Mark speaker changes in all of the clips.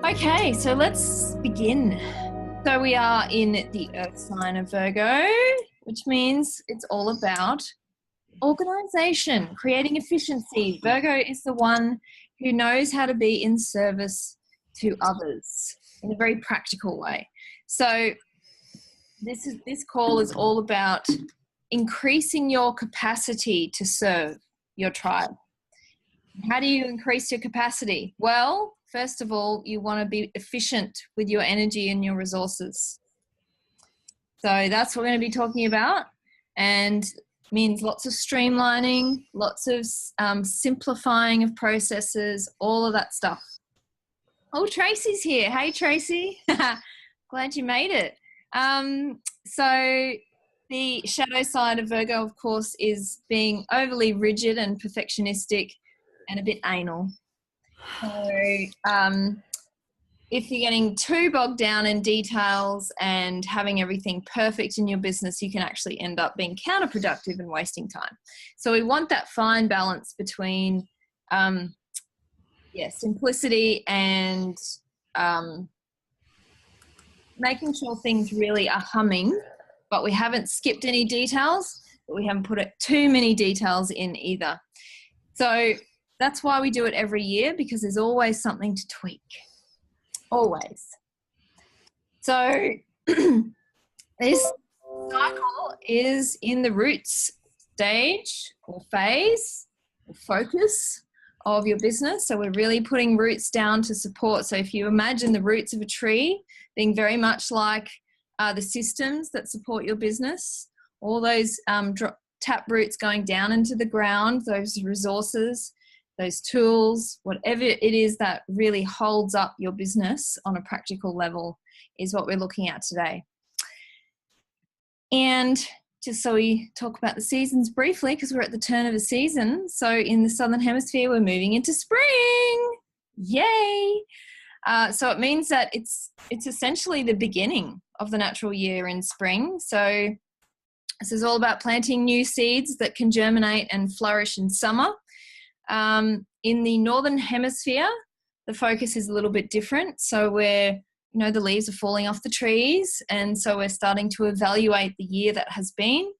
Speaker 1: Okay, so let's begin. So we are in the earth sign of Virgo, which means it's all about organization, creating efficiency. Virgo is the one who knows how to be in service to others in a very practical way. So this call is all about increasing your capacity to serve your tribe. How do you increase your capacity? Well, first of all, you want to be efficient with your energy and your resources. So that's what we're going to be talking about, and means lots of streamlining, lots of simplifying of processes, all of that stuff. Oh, Tracy's here. Hey, Tracy. Glad you made it. So the shadow side of Virgo, of course, is being overly rigid and perfectionistic and a bit anal. So if you're getting too bogged down in details and having everything perfect in your business, you can actually end up being counterproductive and wasting time. So we want that fine balance between simplicity and making sure things really are humming, but we haven't skipped any details, but we haven't put too many details in either. So that's why we do it every year, because there's always something to tweak. Always. So this cycle is in the roots stage or phase or focus of your business. So we're really putting roots down to support. So if you imagine the roots of a tree being very much like the systems that support your business, all those tap roots going down into the ground, those resources, those tools, whatever it is that really holds up your business on a practical level is what we're looking at today. And just so we talk about the seasons briefly, because we're at the turn of a season. So in the Southern Hemisphere, we're moving into spring. Yay! So it means that it's essentially the beginning of the natural year in spring. So this is all about planting new seeds that can germinate and flourish in summer. In the Northern Hemisphere, the focus is a little bit different. So the leaves are falling off the trees, and so we're starting to evaluate the year that has been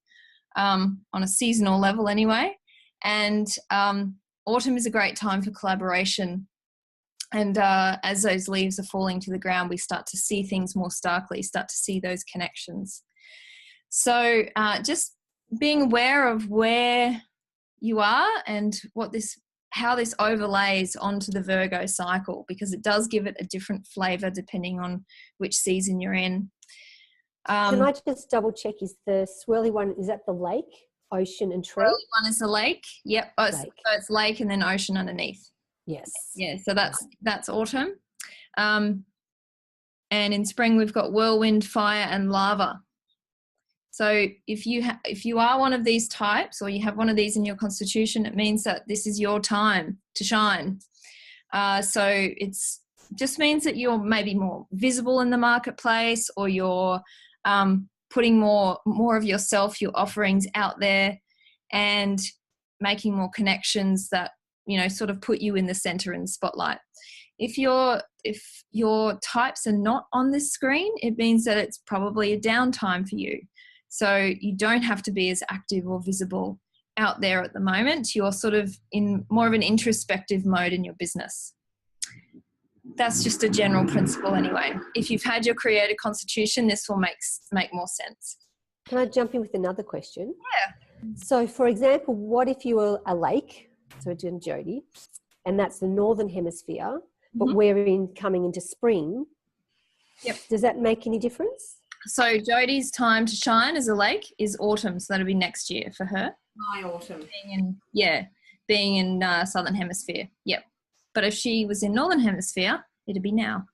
Speaker 1: on a seasonal level anyway. And autumn is a great time for collaboration. And as those leaves are falling to the ground, we start to see things more starkly, start to see those connections. So just being aware of where you are and how this overlays onto the Virgo cycle, because it does give it a different flavor depending on which season you're in.
Speaker 2: Can I just double check, is the swirly one, is that the lake, ocean and tree?
Speaker 1: The swirly one is the lake. Yep. Oh, so it's lake and then ocean underneath.
Speaker 2: Yes.
Speaker 1: Yeah, so that's autumn. And in spring we've got whirlwind, fire and lava. So if you are one of these types, or you have one of these in your constitution, it means that this is your time to shine. So it's just means that you're maybe more visible in the marketplace, or you're putting more of yourself, your offerings out there, and making more connections that sort of put you in the center and spotlight. If your types are not on this screen, it means that it's probably a downtime for you. So you don't have to be as active or visible out there at the moment. You're sort of in more of an introspective mode in your business. That's just a general principle anyway. If you've had your creative constitution, this will make more sense.
Speaker 2: Can I jump in with another question?
Speaker 1: Yeah.
Speaker 2: So for example, what if you were a lake, so in Jody, and that's the Northern Hemisphere, but we're coming into spring?
Speaker 1: Yep.
Speaker 2: Does that make any difference?
Speaker 1: So Jodie's time to shine as a lake is autumn, so that'll be next year for her.
Speaker 3: My autumn.
Speaker 1: Being in Southern Hemisphere. Yep. But if she was in Northern Hemisphere, it'd be now.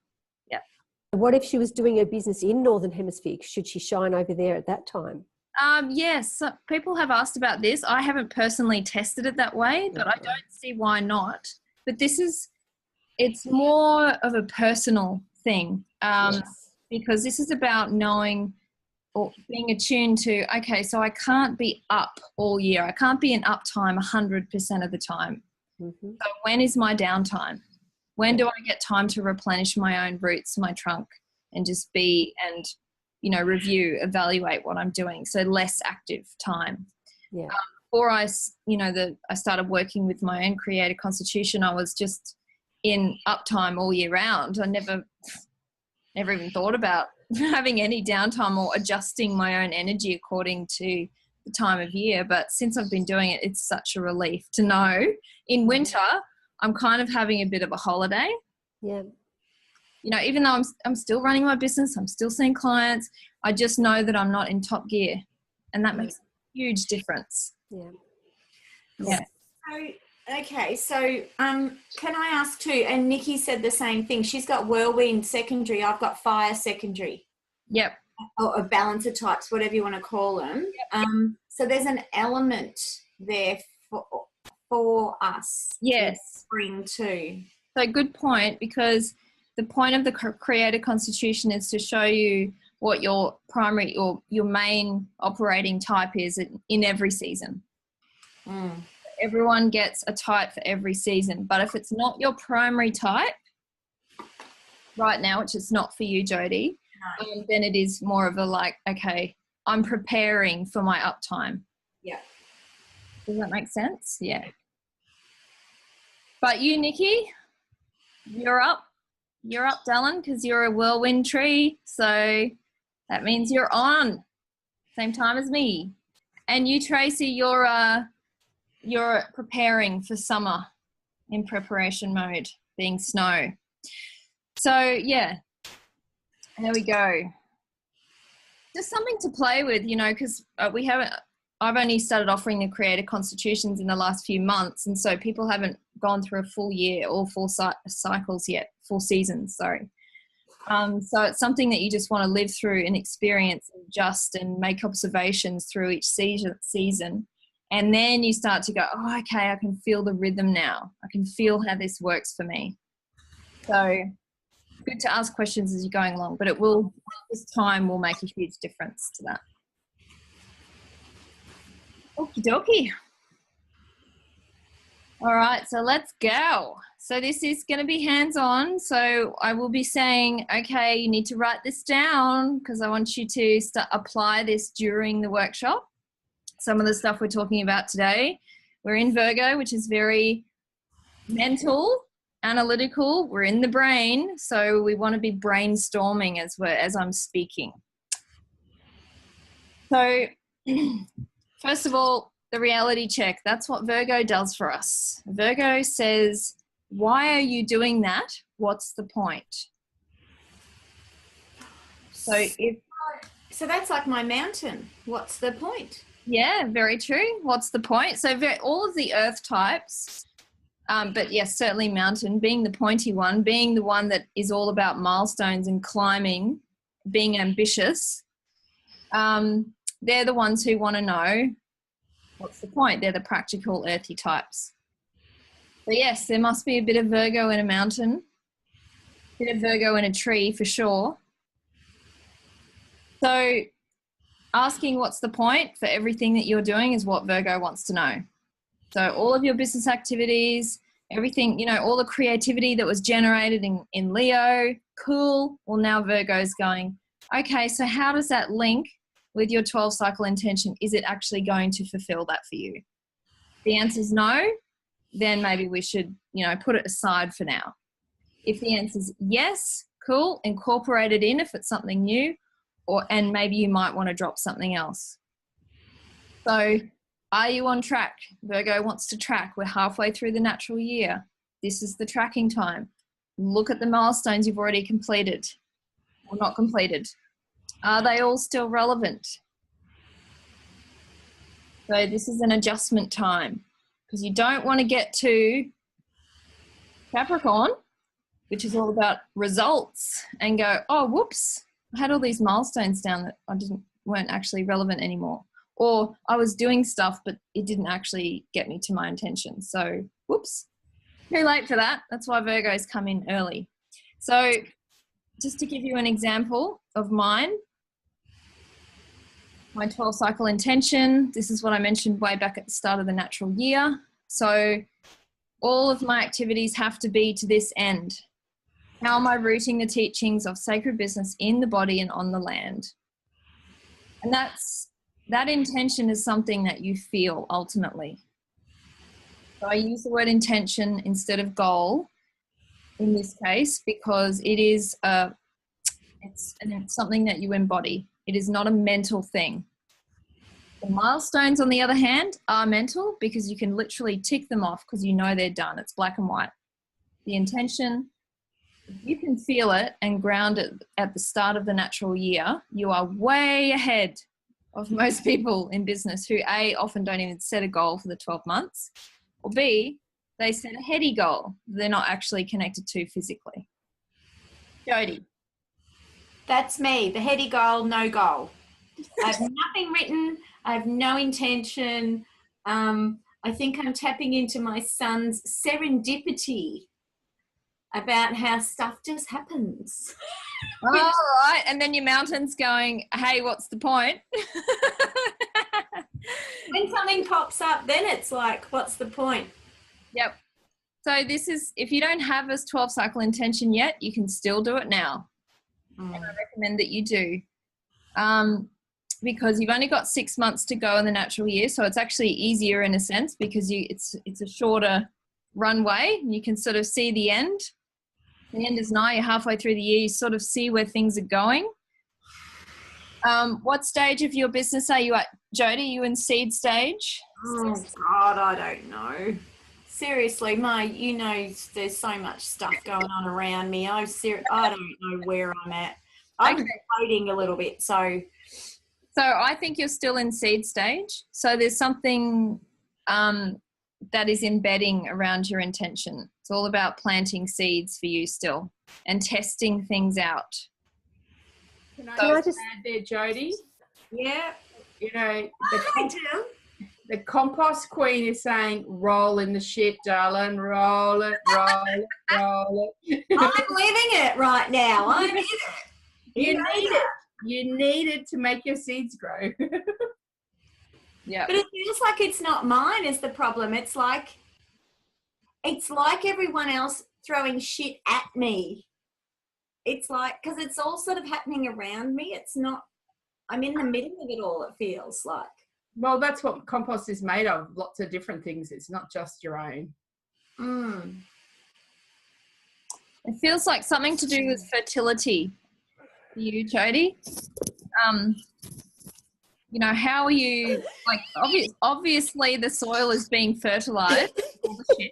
Speaker 1: Yep.
Speaker 2: What if she was doing her business in Northern Hemisphere? Should she shine over there at that time?
Speaker 1: Yes, so people have asked about this. I haven't personally tested it that way, but I don't see why not. But it's more of a personal thing. Yes. Because this is about knowing or being attuned to, okay, so I can't be up all year. I can't be in uptime 100% of the time. So when is my downtime? When do I get time to replenish my own roots, my trunk, and just be and, you know, review, evaluate what I'm doing. So less active time.
Speaker 2: Yeah.
Speaker 1: Before I started working with my own creative constitution, I was just in uptime all year round. I never even thought about having any downtime or adjusting my own energy according to the time of year. But since I've been doing it, it's such a relief to know in winter I'm kind of having a bit of a holiday.
Speaker 2: Yeah.
Speaker 1: You know, even though I'm still running my business, I'm still seeing clients, I just know that I'm not in top gear, and that makes a huge difference.
Speaker 2: Yeah.
Speaker 1: Yeah.
Speaker 3: So, okay, so can I ask too, and Nikki said the same thing, she's got whirlwind secondary, I've got fire secondary.
Speaker 1: Yep.
Speaker 3: Or balancer types, whatever you want to call them. Yep. So there's an element there for us.
Speaker 1: Yes.
Speaker 3: Bring too.
Speaker 1: So good point, because the point of the creative constitution is to show you what your primary or your main operating type is in every season. Everyone gets a type for every season, but if it's not your primary type right now, which is not for you, Jody, then it is more of a like, okay, I'm preparing for my uptime.
Speaker 3: Yeah.
Speaker 1: Does that make sense? Yeah. But you, Nikki, you're up, Dylan, because you're a whirlwind tree. So that means you're on same time as me. And you, Tracy, you're preparing for summer in preparation mode, being snow. So yeah, there we go. Just something to play with, you know, because I've only started offering the creative constitutions in the last few months, and so people haven't gone through a full year or full cycles yet, full seasons, sorry. So it's something that you just want to live through and experience and adjust and make observations through each season. And then you start to go, oh, okay, I can feel the rhythm now. I can feel how this works for me. So good to ask questions as you're going along, but this time will make a huge difference to that. Okie dokie. All right, so let's go. So this is going to be hands-on. So I will be saying, okay, you need to write this down because I want you to apply this during the workshop. Some of the stuff we're talking about today. We're in Virgo, which is very mental, analytical. We're in the brain, so we want to be brainstorming as I'm speaking. So first of all, the reality check. That's what Virgo does for us. Virgo says, why are you doing that? What's the point? So
Speaker 3: that's like my mountain. What's the point?
Speaker 1: Yeah, very true. What's the point? So all of the earth types, but yes, certainly mountain, being the pointy one, being the one that is all about milestones and climbing, being ambitious, they're the ones who want to know what's the point. They're the practical earthy types. So yes, there must be a bit of Virgo in a mountain, a bit of Virgo in a tree for sure. So asking what's the point for everything that you're doing is what Virgo wants to know. So all of your business activities, everything, you know, all the creativity that was generated in Leo, cool. Well, now Virgo's going, okay, so how does that link with your 12 cycle intention? Is it actually going to fulfill that for you? The answer is no, then maybe we should, you know, put it aside for now. If the answer is yes, cool, incorporate it in if it's something new, and maybe you might want to drop something else. So are you on track? Virgo wants to track. We're halfway through the natural year. This is the tracking time. Look at the milestones you've already completed or not completed. Are they all still relevant? So this is an adjustment time because you don't want to get to Capricorn, which is all about results, and go, oh, whoops, I had all these milestones down that weren't actually relevant anymore. Or I was doing stuff, but it didn't actually get me to my intention. So whoops, too late for that. That's why Virgos come in early. So just to give you an example of mine, my 12 cycle intention, this is what I mentioned way back at the start of the natural year. So All of my activities have to be to this end. How am I rooting the teachings of sacred business in the body and on the land? And that intention is something that you feel ultimately. So I use the word intention instead of goal in this case because it is it's something that you embody. It is not a mental thing. The milestones, on the other hand, are mental because you can literally tick them off because you know they're done. It's black and white. The intention, if you can feel it and ground it at the start of the natural year, you are way ahead of most people in business who A, often don't even set a goal for the 12 months, or B, they set a heady goal they're not actually connected to physically. Jody.
Speaker 3: That's me, the heady goal, no goal. I have nothing written. I have no intention. I think I'm tapping into my son's serendipity about how stuff just happens.
Speaker 1: All right. And then your mountain's going, hey, what's the point?
Speaker 3: When something pops up, then it's like, what's the point?
Speaker 1: Yep. So this is, if you don't have a 12 cycle intention yet, you can still do it now. And I recommend that you do. Because you've only got 6 months to go in the natural year. So it's actually easier in a sense because it's a shorter runway. You can sort of see the end. The end is nigh. You're halfway through the year. You sort of see where things are going. What stage of your business are you at, Jody? Are you in seed stage?
Speaker 3: Oh, God, I don't know. Seriously, there's so much stuff going on around me. I don't know where I'm at. I'm floating a little bit, so
Speaker 1: I think you're still in seed stage. So there's something that is embedding around your intention. It's all about planting seeds for you still and testing things out.
Speaker 4: Can I just add there, Jody?
Speaker 3: Yeah.
Speaker 4: You know, the compost queen is saying, roll in the shit, darling. Roll it, roll it, roll it.
Speaker 3: I'm living it right now. I'm in it.
Speaker 4: You need it. You need it to make your seeds grow.
Speaker 1: Yeah.
Speaker 3: But it feels like it's not mine is the problem. It's like everyone else throwing shit at me. It's like, because it's all sort of happening around me. It's not, I'm in the middle of it all, it feels like.
Speaker 4: Well, that's what compost is made of, lots of different things. It's not just your own.
Speaker 1: It feels like something to do with fertility for you, Jody. How are you, like, obviously the soil is being fertilized. All the shit.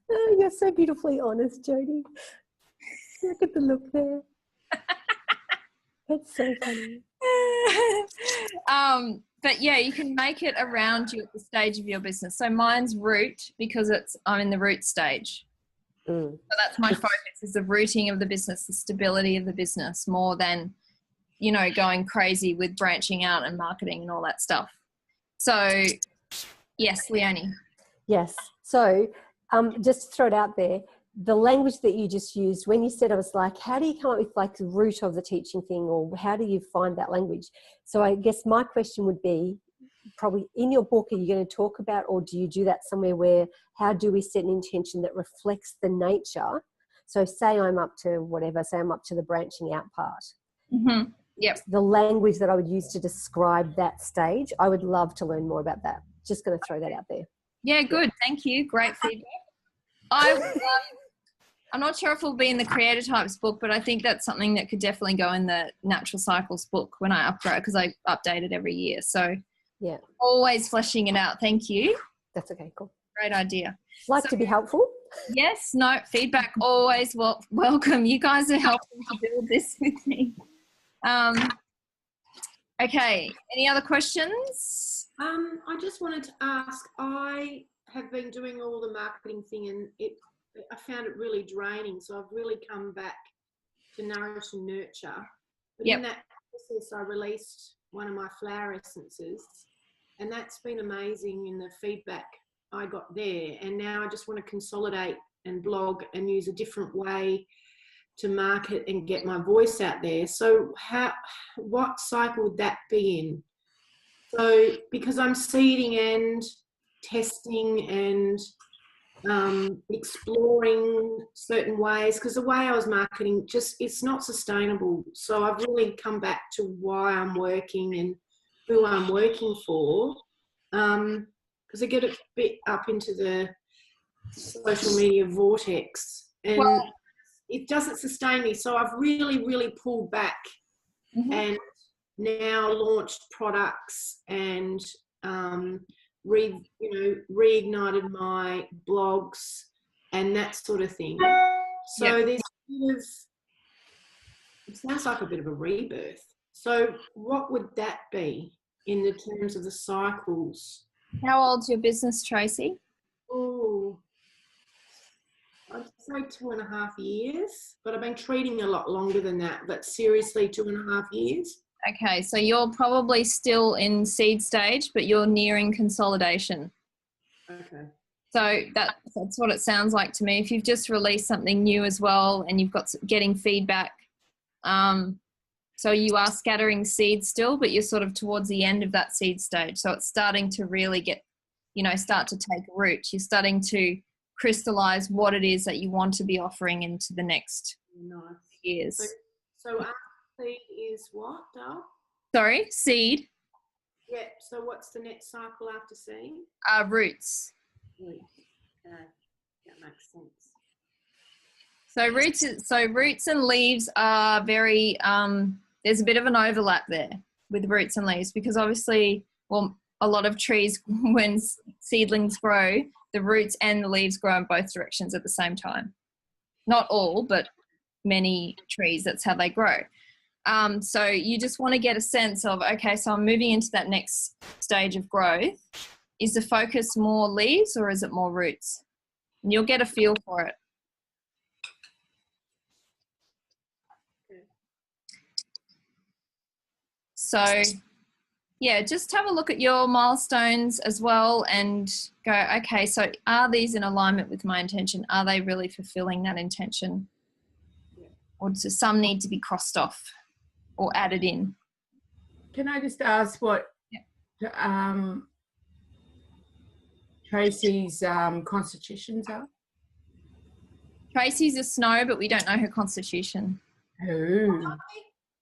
Speaker 2: Oh, you're so beautifully honest, Jody. Look at the look there. That's so funny.
Speaker 1: But yeah, you can make it around you at the stage of your business. So mine's root because I'm in the root stage. So that's my focus, is the rooting of the business, the stability of the business, more than, going crazy with branching out and marketing and all that stuff. So yes, Leonie.
Speaker 2: Yes. So just to throw it out there, the language that you just used, when you said, I was like, how do you come up with like the root of the teaching thing, or how do you find that language? So I guess my question would be, probably in your book, are you going to talk about, or do you do that somewhere where, how do we set an intention that reflects the nature? So say I'm up to whatever, say I'm up to the branching out part.
Speaker 1: Mm-hmm. Yep.
Speaker 2: The language that I would use to describe that stage, I would love to learn more about that. Just going to throw that out there.
Speaker 1: Yeah, good. Thank you. Great feedback. I'm not sure if it'll be in the Creator Types book, but I think that's something that could definitely go in the Natural Cycles book when I upgrade, because I update it every year. So
Speaker 2: yeah,
Speaker 1: always fleshing it out. Thank you.
Speaker 2: That's okay. Cool.
Speaker 1: Great idea.
Speaker 2: To be helpful.
Speaker 1: Yes. No, feedback always welcome. You guys are helping to build this with me. Okay. Any other questions?
Speaker 5: I just wanted to ask, I have been doing all the marketing thing and I found it really draining. So I've really come back to nourish and nurture. But in that process, I released one of my flower essences, and that's been amazing in the feedback I got there. And now I just want to consolidate and blog and use a different way to market and get my voice out there. So what cycle would that be in? So because I'm seeding and testing and exploring certain ways, because the way I was marketing, just it's not sustainable. So I've really come back to why I'm working and who I'm working for, because I get a bit up into the social media vortex and it doesn't sustain me. So I've really pulled back and now launched products and reignited my blogs and that sort of thing. So there's it sounds like a bit of a rebirth. So what would that be in the terms of the cycles?
Speaker 1: How old's your business, Tracy?
Speaker 5: Oh, I'd say 2.5 years, but I've been treating a lot longer than that, but seriously 2.5 years.
Speaker 1: Okay, so you're probably still in seed stage, but you're nearing consolidation.
Speaker 5: Okay.
Speaker 1: So that's what it sounds like to me. If you've just released something new as well and you've got getting feedback, so you are scattering seeds still, but you're sort of towards the end of that seed stage. So it's starting to really get, start to take root. You're starting to crystallize what it is that you want to be offering into the next years.
Speaker 5: So after seed is what, Dal?
Speaker 1: Sorry, seed.
Speaker 5: Yeah, so what's the next cycle after seed?
Speaker 1: Roots.
Speaker 5: Okay, that makes sense.
Speaker 1: So roots and leaves are very, there's a bit of an overlap there with roots and leaves, because obviously, a lot of trees, when seedlings grow, the roots and the leaves grow in both directions at the same time. Not all, but many trees, that's how they grow. So you just want to get a sense of, okay, so I'm moving into that next stage of growth. Is the focus more leaves or is it more roots? And you'll get a feel for it. So, yeah, just have a look at your milestones as well and go, okay, so are these in alignment with my intention? Are they really fulfilling that intention? Or does some need to be crossed off or added in?
Speaker 4: Can I just ask what Tracy's constitutions are?
Speaker 1: Tracy's a snow, but we don't know her constitution.
Speaker 4: Oh.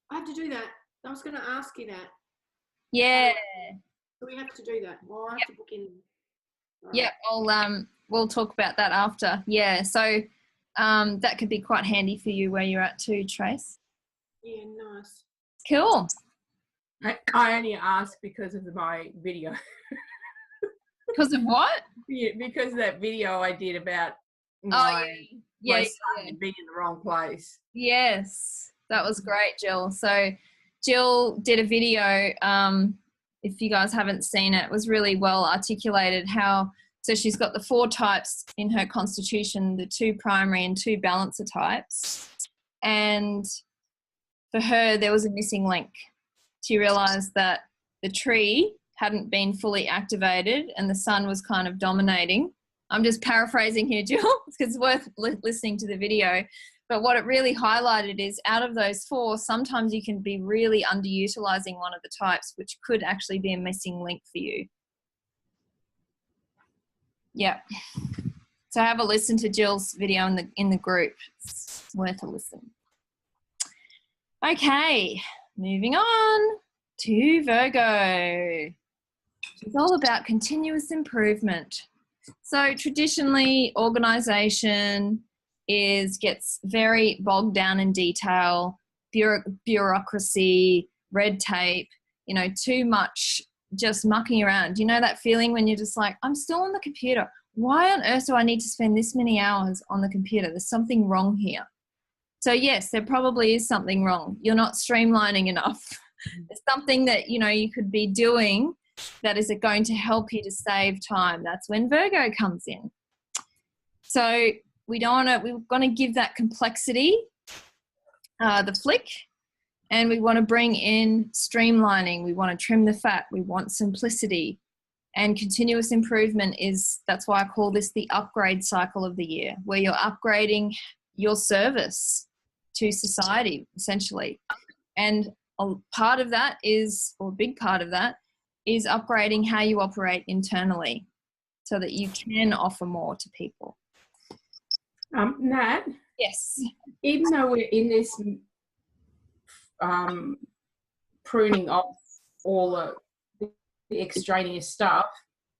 Speaker 5: I have to do that. I was going to ask you that.
Speaker 1: Yeah.
Speaker 5: So we have to do that. Well, I have to book in. Right.
Speaker 1: Yeah, we'll talk about that after. Yeah, so that could be quite handy for you where you're at too, Trace.
Speaker 5: Yeah, nice.
Speaker 1: Cool.
Speaker 4: I only asked because of my video.
Speaker 1: Because of what?
Speaker 4: Yeah, because of that video I did about my son being in the wrong place.
Speaker 1: Yes, that was great, Jill. So Jill did a video, if you guys haven't seen it, it was really well articulated so she's got the 4 types in her constitution, the 2 primary and 2 balancer types. And for her, there was a missing link. She realised that the tree hadn't been fully activated and the sun was kind of dominating. I'm just paraphrasing here, Jill, because it's worth listening to the video. But what it really highlighted is out of those 4, sometimes you can be really underutilising one of the types, which could actually be a missing link for you. Yeah. So have a listen to Jill's video in the group. It's worth a listen. Okay, moving on to Virgo. It's all about continuous improvement. So traditionally, organisation gets very bogged down in detail, bureaucracy, red tape, too much just mucking around. You know that feeling when you're just like, I'm still on the computer. Why on earth do I need to spend this many hours on the computer? There's something wrong here. So yes, there probably is something wrong. You're not streamlining enough. There's something that, you could be doing that is going to help you to save time. That's when Virgo comes in. So we're going to give that complexity the flick, and we want to bring in streamlining. We want to trim the fat. We want simplicity, and continuous improvement that's why I call this the upgrade cycle of the year, where you're upgrading your service to society, essentially. And a big part of that is upgrading how you operate internally. so that you can offer more to people.
Speaker 4: Nat,
Speaker 1: Yes.
Speaker 4: even though we're in this pruning off all the extraneous stuff,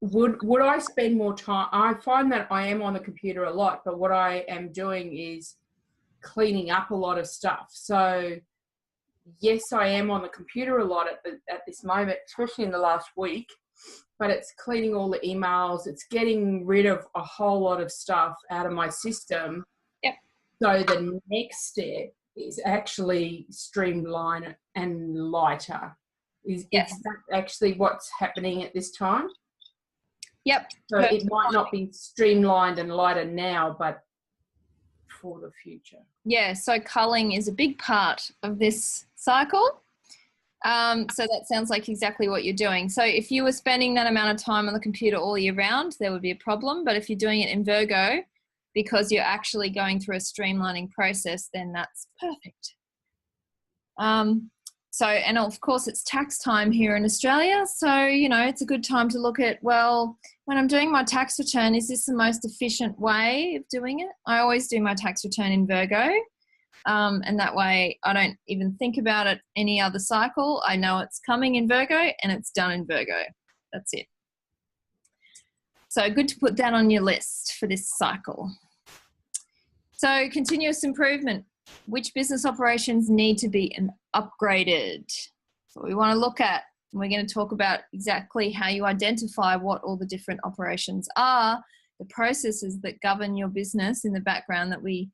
Speaker 4: would I spend more time? I find that I am on the computer a lot, but what I am doing is cleaning up a lot of stuff. So yes, I am on the computer a lot at this moment, especially in the last week, but it's cleaning all the emails. It's getting rid of a whole lot of stuff out of my system.
Speaker 1: Yep.
Speaker 4: So the next step is actually streamlined and lighter. Is that actually what's happening at this time?
Speaker 1: Yep.
Speaker 4: So it might not be streamlined and lighter now, but for the future.
Speaker 1: Yeah, so culling is a big part of this cycle. So that sounds like exactly what you're doing. So if you were spending that amount of time on the computer all year round, there would be a problem. But if you're doing it in Virgo, because you're actually going through a streamlining process, then that's perfect. So, and of course it's tax time here in Australia. So, you know, it's a good time to look at, well, when I'm doing my tax return, is this the most efficient way of doing it? I always do my tax return in Virgo. And that way I don't even think about it any other cycle. I know it's coming in Virgo and it's done in Virgo. That's it. So good to put that on your list for this cycle. So continuous improvement. Which business operations need to be upgraded? So we want to look at, and we're going to talk about exactly how you identify what all the different operations are, the processes that govern your business in the background that we,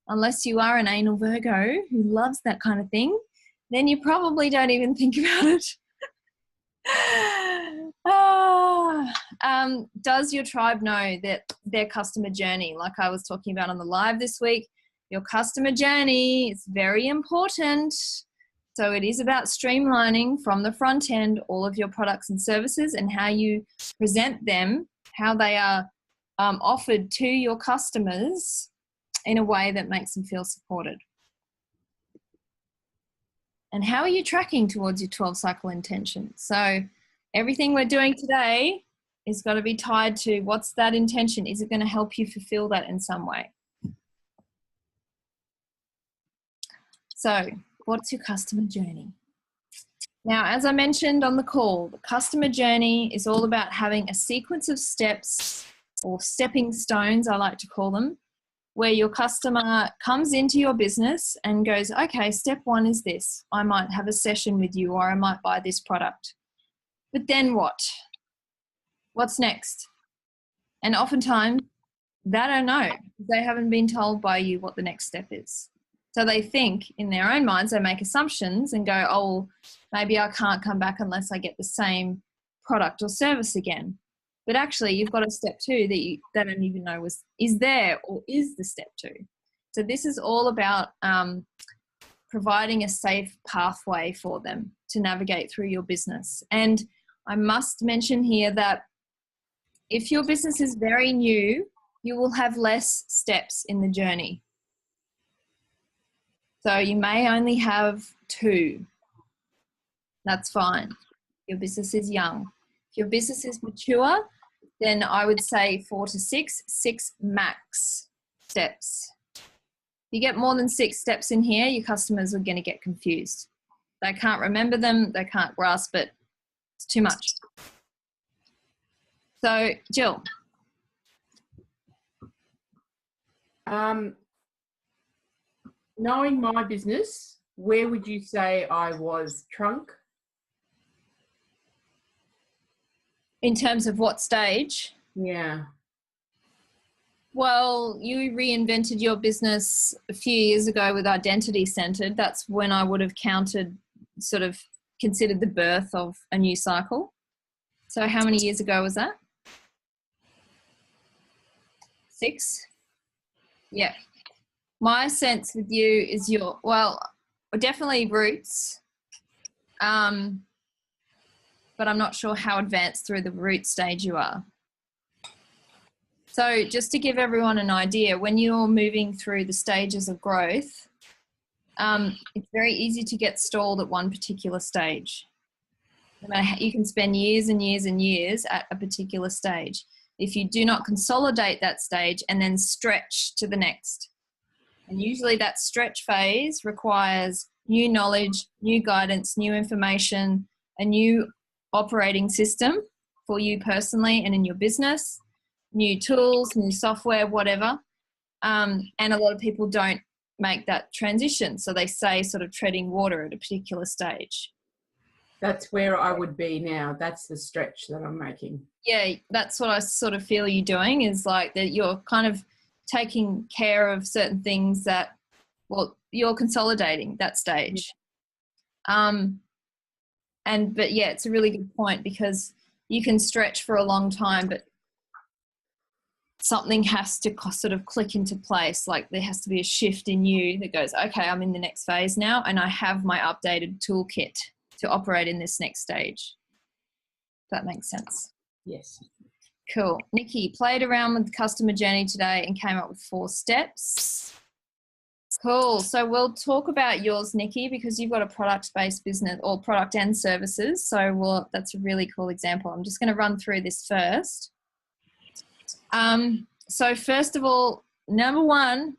Speaker 1: unless you are an anal Virgo who loves that kind of thing, then you probably don't even think about it. Does your tribe know that their customer journey, like I was talking about on the live this week, your customer journey is very important. So it is about streamlining from the front end all of your products and services and how you present them, how they are offered to your customers in a way that makes them feel supported. And how are you tracking towards your 12 cycle intention? So everything we're doing today is got to be tied to what's that intention? Is it going to help you fulfill that in some way? So what's your customer journey? Now, as I mentioned on the call, the customer journey is all about having a sequence of steps, or stepping stones, I like to call them, where your customer comes into your business and goes, okay, step one is this. I might have a session with you, or I might buy this product. But then what? What's next? And oftentimes they don't know. They haven't been told by you what the next step is. So they think in their own minds, they make assumptions and go, oh, maybe I can't come back unless I get the same product or service again. But actually you've got a step two that you don't even know is there or is the step two. So this is all about providing a safe pathway for them to navigate through your business. And I must mention here that if your business is very new, you will have less steps in the journey. So you may only have 2. That's fine. Your business is young. If your business is mature, then I would say 4 to 6 max steps. If you get more than 6 steps in here, your customers are going to get confused. They can't remember them. They can't grasp it. It's too much. So, Jill.
Speaker 4: Knowing my business, where would you say I was trunk?
Speaker 1: In terms of what stage?
Speaker 4: Yeah.
Speaker 1: Well, you reinvented your business a few years ago with Identity Centered. That's when I would have considered the birth of a new cycle. So how many years ago was that? 6? Yeah. My sense with you is definitely roots. But I'm not sure how advanced through the root stage you are. So just to give everyone an idea, when you're moving through the stages of growth, it's very easy to get stalled at one particular stage. No matter how, you can spend years and years and years at a particular stage. if you do not consolidate that stage and then stretch to the next. And usually that stretch phase requires new knowledge, new guidance, new information, a new operating system for you personally and in your business, new tools, new software, whatever. And a lot of people don't make that transition. So they say sort of treading water at a particular stage.
Speaker 4: That's where I would be now. That's the stretch that I'm making.
Speaker 1: Yeah, that's what I sort of feel you're doing, is like that you're kind of taking care of certain things that, well, you're consolidating that stage. But yeah, it's a really good point, because you can stretch for a long time, but something has to sort of click into place. Like there has to be a shift in you that goes, okay, I'm in the next phase now, and I have my updated toolkit to operate in this next stage. If that makes sense.
Speaker 4: Yes.
Speaker 1: Cool. Nikki, played around with the customer journey today and came up with 4 steps. Cool. So we'll talk about yours, Nikki, because you've got a product-based business, or product and services. So that's a really cool example. I'm just going to run through this first. So first of all, number 1,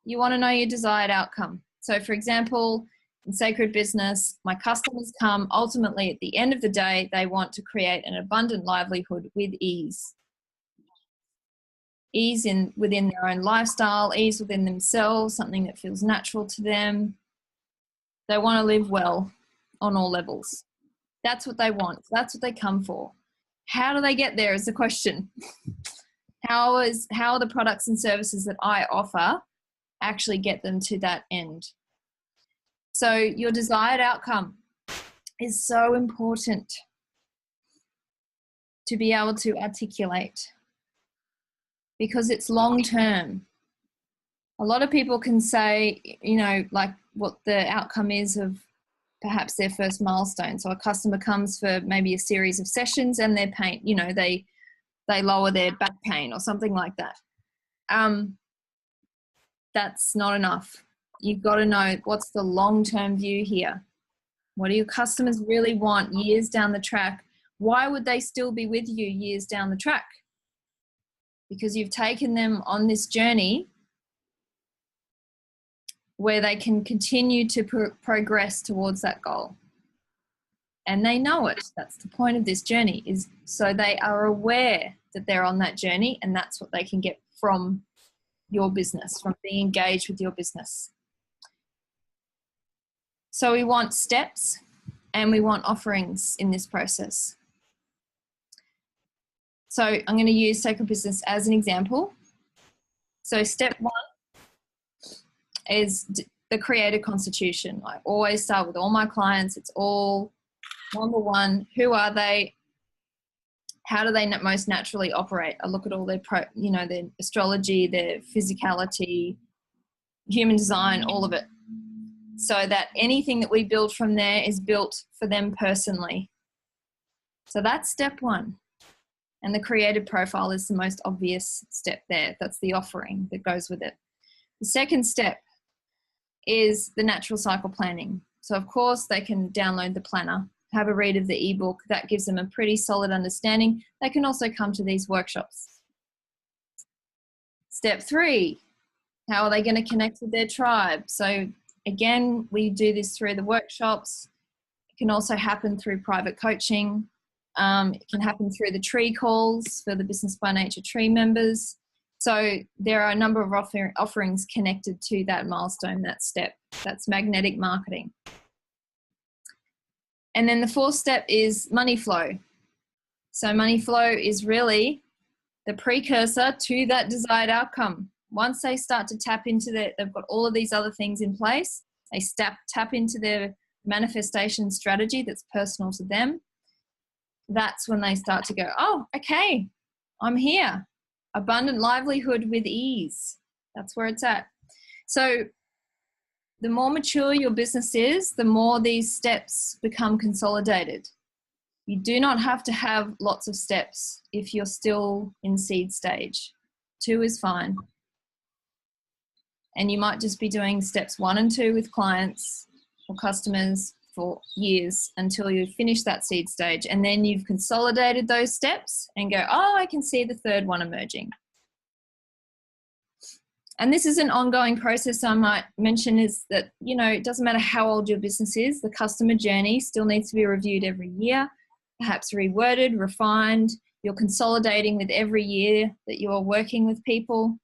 Speaker 1: you want to know your desired outcome. So for example, in Sacred Business, my customers come ultimately at the end of the day, they want to create an abundant livelihood with ease. Ease within their own lifestyle, ease within themselves, something that feels natural to them. They want to live well on all levels. That's what they want. That's what they come for. How do they get there is the question. How are the products and services that I offer actually get them to that end? So your desired outcome is so important to be able to articulate, because it's long term. A lot of people can say, you know, like what the outcome is of perhaps their first milestone. So a customer comes for maybe a series of sessions and their pain, you know, they lower their back pain or something like that. That's not enough. You've got to know what's the long-term view here. What do your customers really want years down the track? Why would they still be with you years down the track? Because you've taken them on this journey where they can continue to progress towards that goal. And they know it. That's the point of this journey, is so they are aware that they're on that journey, and that's what they can get from your business, from being engaged with your business. So we want steps and we want offerings in this process. So I'm going to use Sacred Business as an example. So step 1 is the creator constitution. I always start with all my clients. It's all number 1. Who are they? How do they most naturally operate? I look at all their their astrology, their physicality, human design, all of it. So that anything that we build from there is built for them personally. So that's step 1. And the creative profile is the most obvious step there. That's the offering that goes with it. The second step is the natural cycle planning. So of course they can download the planner, have a read of the ebook. That gives them a pretty solid understanding. They can also come to these workshops. Step 3, how are they going to connect with their tribe? So again, we do this through the workshops. It can also happen through private coaching. It can happen through the tree calls for the Business by Nature tree members. So there are a number of offerings connected to that milestone, that step. That's magnetic marketing. And then the 4th step is money flow. So money flow is really the precursor to that desired outcome. Once they start to tap into they've got all of these other things in place, they tap into their manifestation strategy that's personal to them. That's when they start to go, oh, okay, I'm here. Abundant livelihood with ease. That's where it's at. So the more mature your business is, the more these steps become consolidated. You do not have to have lots of steps if you're still in seed stage. 2 is fine. And you might just be doing steps 1 and 2 with clients or customers, for years until you finish that seed stage, and then you've consolidated those steps and go, oh, I can see the third one emerging. And this is an ongoing process. I might mention is that, you know, it doesn't matter how old your business is, the customer journey still needs to be reviewed every year, perhaps reworded, refined. You're consolidating with every year that you're working with people.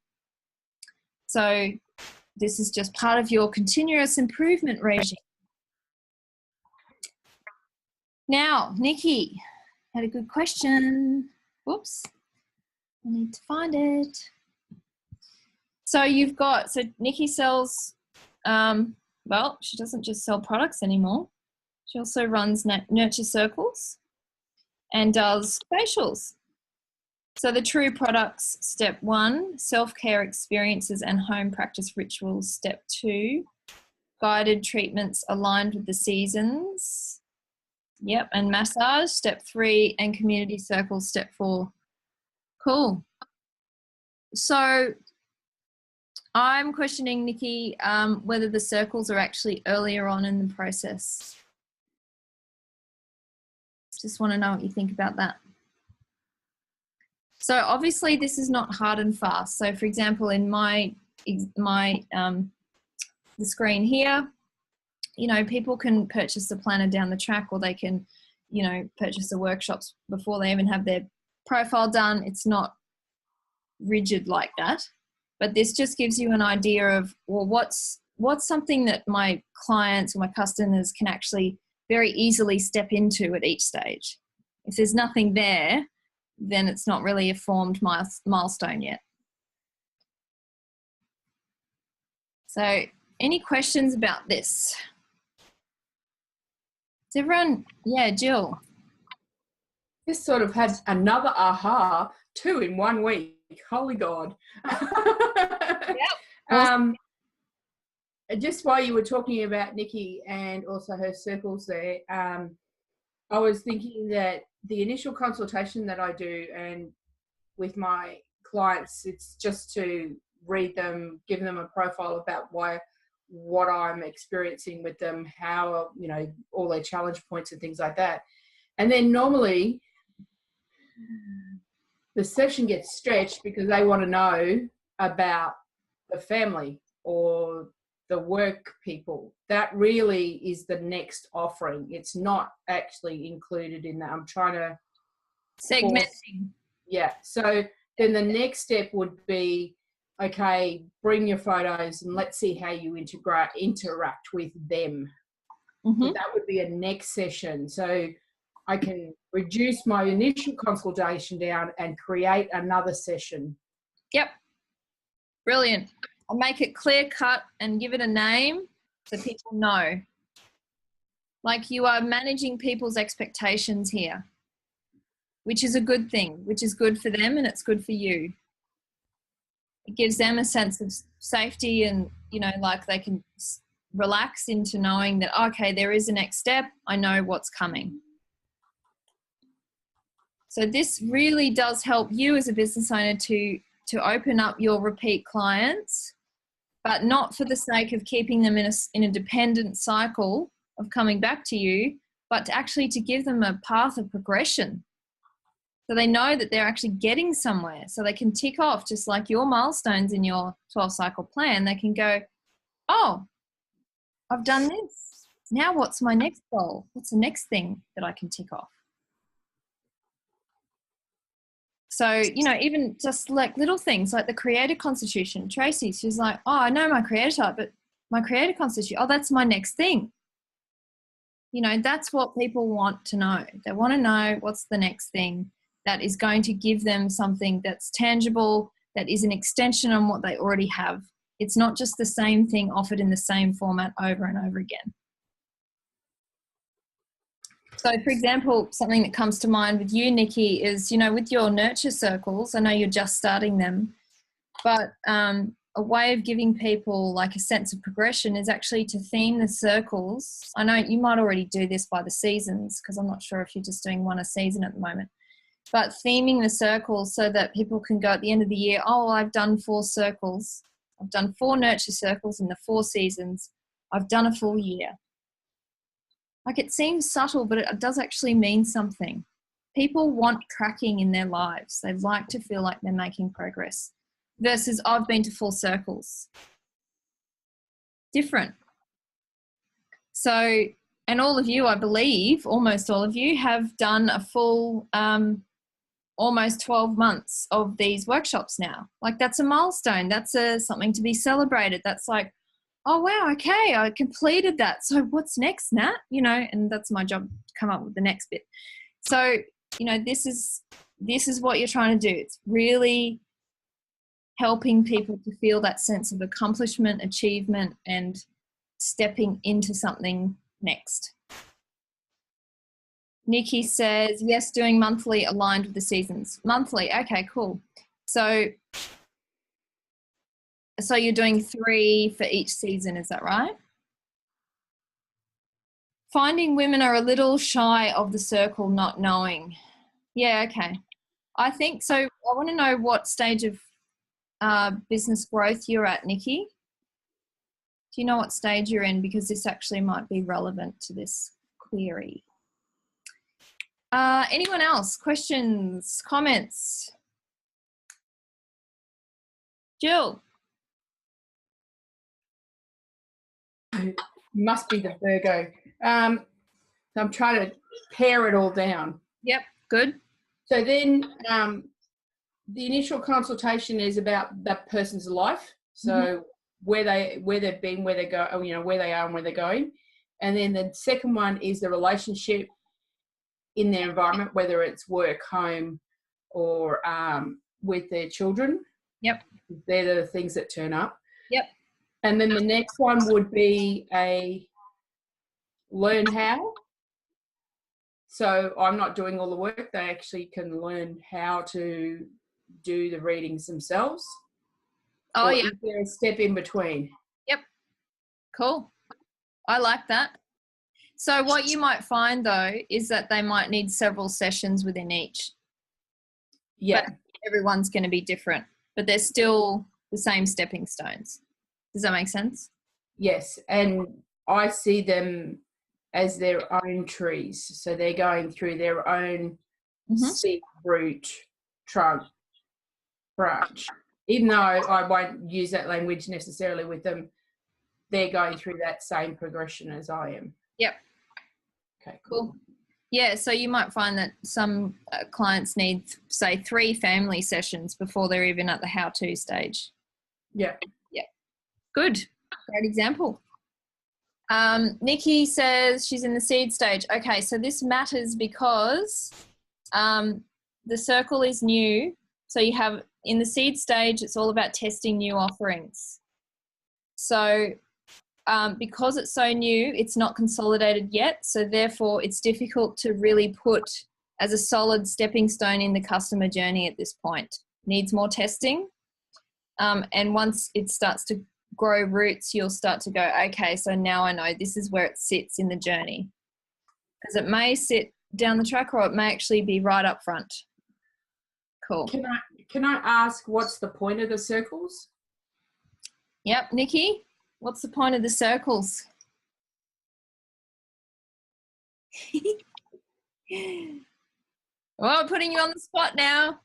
Speaker 1: So this is just part of your continuous improvement regime. Now, Nikki had a good question. Whoops, I need to find it. So you've got, so Nikki sells, well, she doesn't just sell products anymore. She also runs nurture circles and does facials. So the true products, step 1, self-care experiences and home practice rituals, step 2, guided treatments aligned with the seasons. Yep, and massage, step 3, and community circles, step 4. Cool. So I'm questioning, Nikki, whether the circles are actually earlier on in the process. Just want to know what you think about that. So obviously this is not hard and fast. So for example, in the screen here, you know, people can purchase the planner down the track, or they can, you know, purchase the workshops before they even have their profile done. It's not rigid like that. But this just gives you an idea of, well, what's something that my clients or my customers can actually very easily step into at each stage. If there's nothing there, then it's not really a formed milestone yet. So any questions about this? Is everyone, yeah, Jill.
Speaker 4: This sort of had another aha, 2 in 1 week. Holy God.
Speaker 1: Yep.
Speaker 4: Just while you were talking about Nikki and also her circles there, I was thinking that the initial consultation that I do and with my clients, it's just to read them, give them a profile about what I'm experiencing with them, how, you know, all their challenge points and things like that. And then normally the session gets stretched because they want to know about the family or the work people. That really is the next offering. It's not actually included in that. I'm trying to
Speaker 1: Segmenting.
Speaker 4: Yeah. So then the next step would be, okay, bring your photos and let's see how you interact with them.
Speaker 1: Mm-hmm.
Speaker 4: So that would be a next session. So I can reduce my initial consultation down and create another session.
Speaker 1: Yep. Brilliant. I'll make it clear cut and give it a name so people know. Like, you are managing people's expectations here, which is a good thing, which is good for them and it's good for you. It gives them a sense of safety and, you know, like they can relax into knowing that, okay, there is a next step. I know what's coming. So this really does help you as a business owner to open up your repeat clients, but not for the sake of keeping them in a dependent cycle of coming back to you, but to give them a path of progression. So they know that they're actually getting somewhere. So they can tick off, just like your milestones in your 12-cycle plan. They can go, oh, I've done this. Now what's my next goal? What's the next thing that I can tick off? So, you know, even just like little things like the creator constitution. Tracy, she's like, oh, I know my creator type, but my creator constitution, oh, that's my next thing. You know, that's what people want to know. They want to know what's the next thing that is going to give them something that's tangible, that is an extension on what they already have. It's not just the same thing offered in the same format over and over again. So, for example, something that comes to mind with you, Nikki, is, you know, with your nurture circles, I know you're just starting them, but a way of giving people like a sense of progression is actually to theme the circles. I know you might already do this by the seasons, because I'm not sure if you're just doing one a season at the moment, but theming the circles so that people can go at the end of the year, oh, well, I've done 4 circles. I've done 4 nurture circles in the 4 seasons. I've done a full year. Like, it seems subtle, but it does actually mean something. People want tracking in their lives. They like to feel like they're making progress versus I've been to full circles. Different. So, and all of you, I believe, almost all of you have done a full almost 12 months of these workshops now. Like, that's a milestone. That's something to be celebrated. That's like, oh, wow, okay, I completed that. So what's next, Nat? You know, and that's my job to come up with the next bit. So, you know, this is what you're trying to do. It's really helping people to feel that sense of accomplishment, achievement, and stepping into something next. Nikki says, yes, doing monthly aligned with the seasons. Monthly, okay, cool. So you're doing 3 for each season, is that right? Finding women are a little shy of the circle, not knowing. Yeah, okay. I think so. I want to know what stage of business growth you're at, Nikki. Do you know what stage you're in? Because this actually might be relevant to this query. Anyone else? Questions, comments? Jill?
Speaker 4: Must be the Virgo. So I'm trying to pare it all down.
Speaker 1: Yep, good.
Speaker 4: So then the initial consultation is about that person's life. So where they've been, where they go, you know, where they are and where they're going. And then the second one is the relationship in their environment, whether it's work, home, or with their children.
Speaker 1: Yep.
Speaker 4: They're the things that turn up.
Speaker 1: Yep.
Speaker 4: And then the next one would be a learn how. So I'm not doing all the work. They actually can learn how to do the readings themselves.
Speaker 1: Oh,
Speaker 4: or
Speaker 1: yeah.
Speaker 4: Is there a step in between?
Speaker 1: Yep. Cool. I like that. So what you might find, though, is that they might need several sessions within each.
Speaker 4: Yeah.
Speaker 1: But everyone's going to be different, but they're still the same stepping stones. Does that make sense?
Speaker 4: Yes. And I see them as their own trees. So they're going through their own seed, root, trunk, branch. Even though I won't use that language necessarily with them, they're going through that same progression as I am.
Speaker 1: Yep.
Speaker 4: Okay,
Speaker 1: Cool. Yeah, so you might find that some clients need, say, 3 family sessions before they're even at the how-to stage.
Speaker 4: Yeah.
Speaker 1: Yeah. Good. Great example. Nikki says she's in the seed stage. Okay, so this matters because the circle is new. So you have, in the seed stage, it's all about testing new offerings. So because it's so new, it's not consolidated yet. So therefore, it's difficult to really put as a solid stepping stone in the customer journey at this point. Needs more testing. And once it starts to grow roots, you'll start to go, okay, so now I know this is where it sits in the journey. Because it may sit down the track or it may actually be right up front. Cool.
Speaker 4: Can I ask what's the point of the circles?
Speaker 1: Yep, Nikki, what's the point of the circles? Well, putting you on the spot now.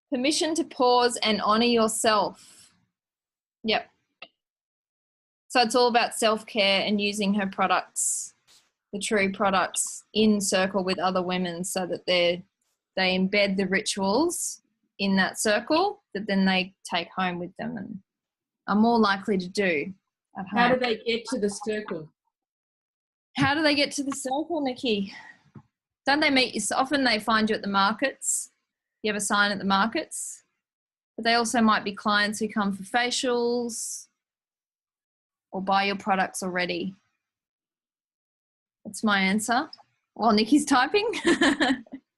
Speaker 1: Permission to pause and honor yourself. Yep. So it's all about self-care and using her products, the true products, in circle with other women so that they embed the rituals in that circle that then they take home with them and are more likely to do at home.
Speaker 4: How do they get to the circle?
Speaker 1: How do they get to the circle, Nikki? Don't they meet you? Often they find you at the markets. You have a sign at the markets. But they also might be clients who come for facials or buy your products already. That's my answer. While Nikki's typing.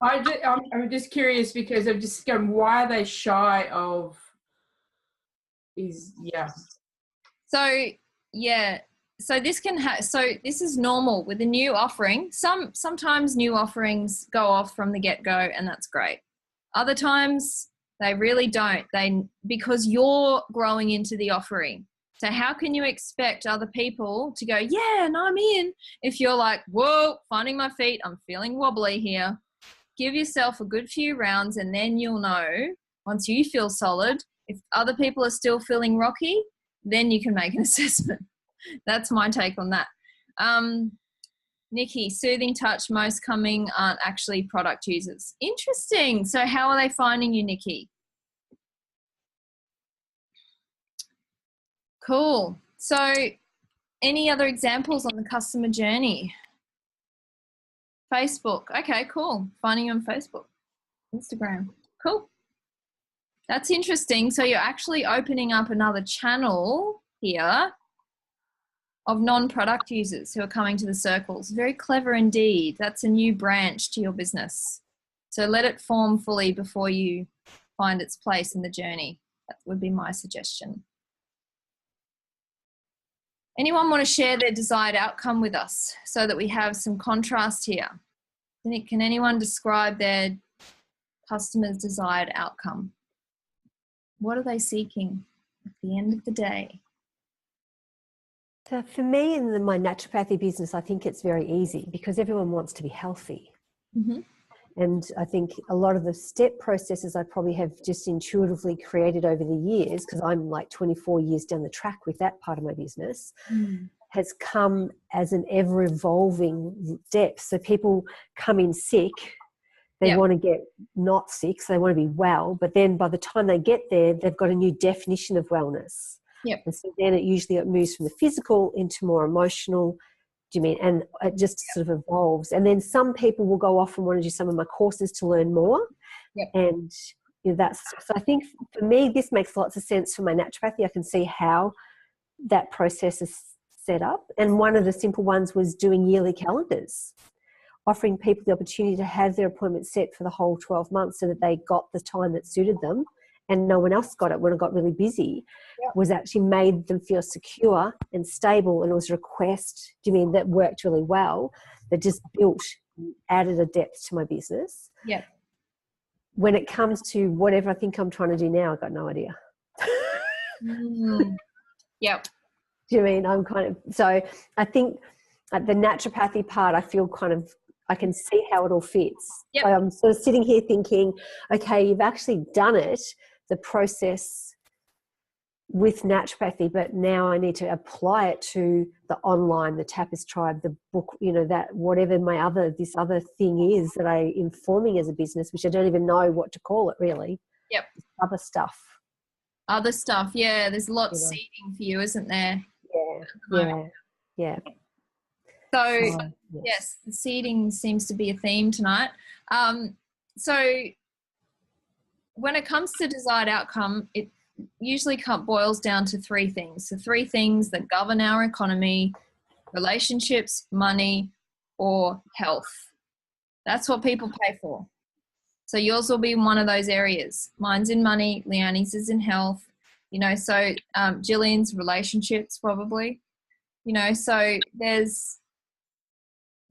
Speaker 4: I'm just curious because I'm just going, why are they shy of
Speaker 1: So, yeah. So this this is normal with a new offering. Sometimes new offerings go off from the get-go and that's great. Other times they really don't. Because you're growing into the offering. So how can you expect other people to go, yeah, and I'm in, if you're like, whoa, finding my feet, I'm feeling wobbly here. Give yourself a good few rounds, and then you'll know, once you feel solid, if other people are still feeling rocky, then you can make an assessment. That's my take on that. Nikki, soothing touch, most coming aren't actually product users. Interesting. So how are they finding you, Nikki? Cool. So any other examples on the customer journey? Facebook. Okay, cool. Finding you on Facebook. Instagram. Cool. That's interesting. So you're actually opening up another channel here of non-product users who are coming to the circles. Very clever indeed. That's a new branch to your business. So let it form fully before you find its place in the journey. That would be my suggestion. Anyone want to share their desired outcome with us so that we have some contrast here? Can anyone describe their customer's desired outcome? What are they seeking at the end of the day?
Speaker 2: So for me in my naturopathy business, I think it's very easy because everyone wants to be healthy.
Speaker 1: Mm-hmm.
Speaker 2: And I think a lot of the step processes I probably have just intuitively created over the years, because I'm like 24 years down the track with that part of my business, has come as an ever-evolving depth. So people come in sick, they want to get not sick, so they want to be well, but then by the time they get there, they've got a new definition of wellness.
Speaker 1: Yep.
Speaker 2: And so then it moves from the physical into more emotional. Do you mean? And it just sort of evolves. And then some people will go off and want to do some of my courses to learn more.
Speaker 1: Yep.
Speaker 2: And so I think for me, this makes lots of sense for my naturopathy. I can see how that process is set up. And one of the simple ones was doing yearly calendars, offering people the opportunity to have their appointment set for the whole 12 months so that they got the time that suited them and no one else got it when it got really busy. Was actually made them feel secure and stable, and it was a request, do you mean, that worked really well, that just added a depth to my business.
Speaker 1: Yeah.
Speaker 2: When it comes to whatever I think I'm trying to do now, I've got no idea.
Speaker 1: Yep.
Speaker 2: Do you mean I'm kind of, so I think at the naturopathy part, I feel kind of, I can see how it all fits.
Speaker 1: Yep.
Speaker 2: So I'm sort of sitting here thinking, okay, you've actually done it, the process with naturopathy, but now I need to apply it to the online, the Tapas Tribe, the book, that whatever this other thing is that I am forming as a business, which I don't even know what to call it really.
Speaker 1: Yep.
Speaker 2: Other stuff.
Speaker 1: Other stuff. Yeah. There's lots seeding for you, isn't there?
Speaker 2: Yeah.
Speaker 1: So yes, the seeding seems to be a theme tonight. So when it comes to desired outcome, it usually boils down to three things. So three things that govern our economy: relationships, money, or health. That's what people pay for. So yours will be in one of those areas. Mine's in money, Leonie's is in health, so Jillian's relationships probably, so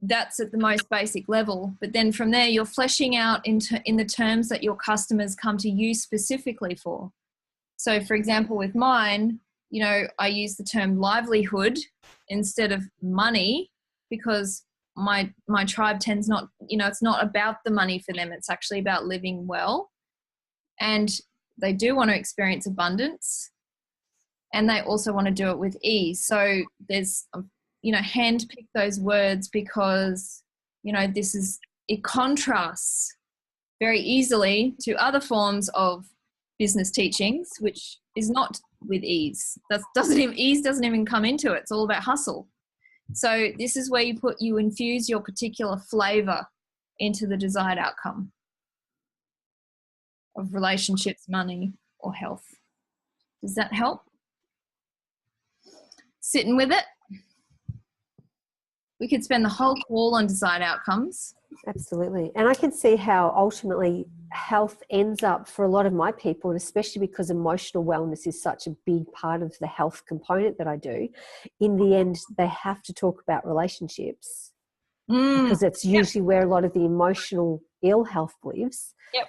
Speaker 1: that's at the most basic level. But then from there, you're fleshing out in the terms that your customers come to you specifically for. So for example, with mine, I use the term livelihood instead of money because my tribe tends not, it's not about the money for them. It's actually about living well. And they do want to experience abundance, and they also want to do it with ease. So there's, handpick those words because, it contrasts very easily to other forms of business teachings, which is not with ease. Ease doesn't even come into it. It's all about hustle. So this is where you infuse your particular flavor into the desired outcome of relationships, money, or health. Does that help? Sitting with it. We could spend the whole call on desired outcomes.
Speaker 2: Absolutely. And I can see how ultimately health ends up for a lot of my people, and especially because emotional wellness is such a big part of the health component that I do. In the end, they have to talk about relationships because it's usually where a lot of the emotional ill health lives.
Speaker 1: Yep.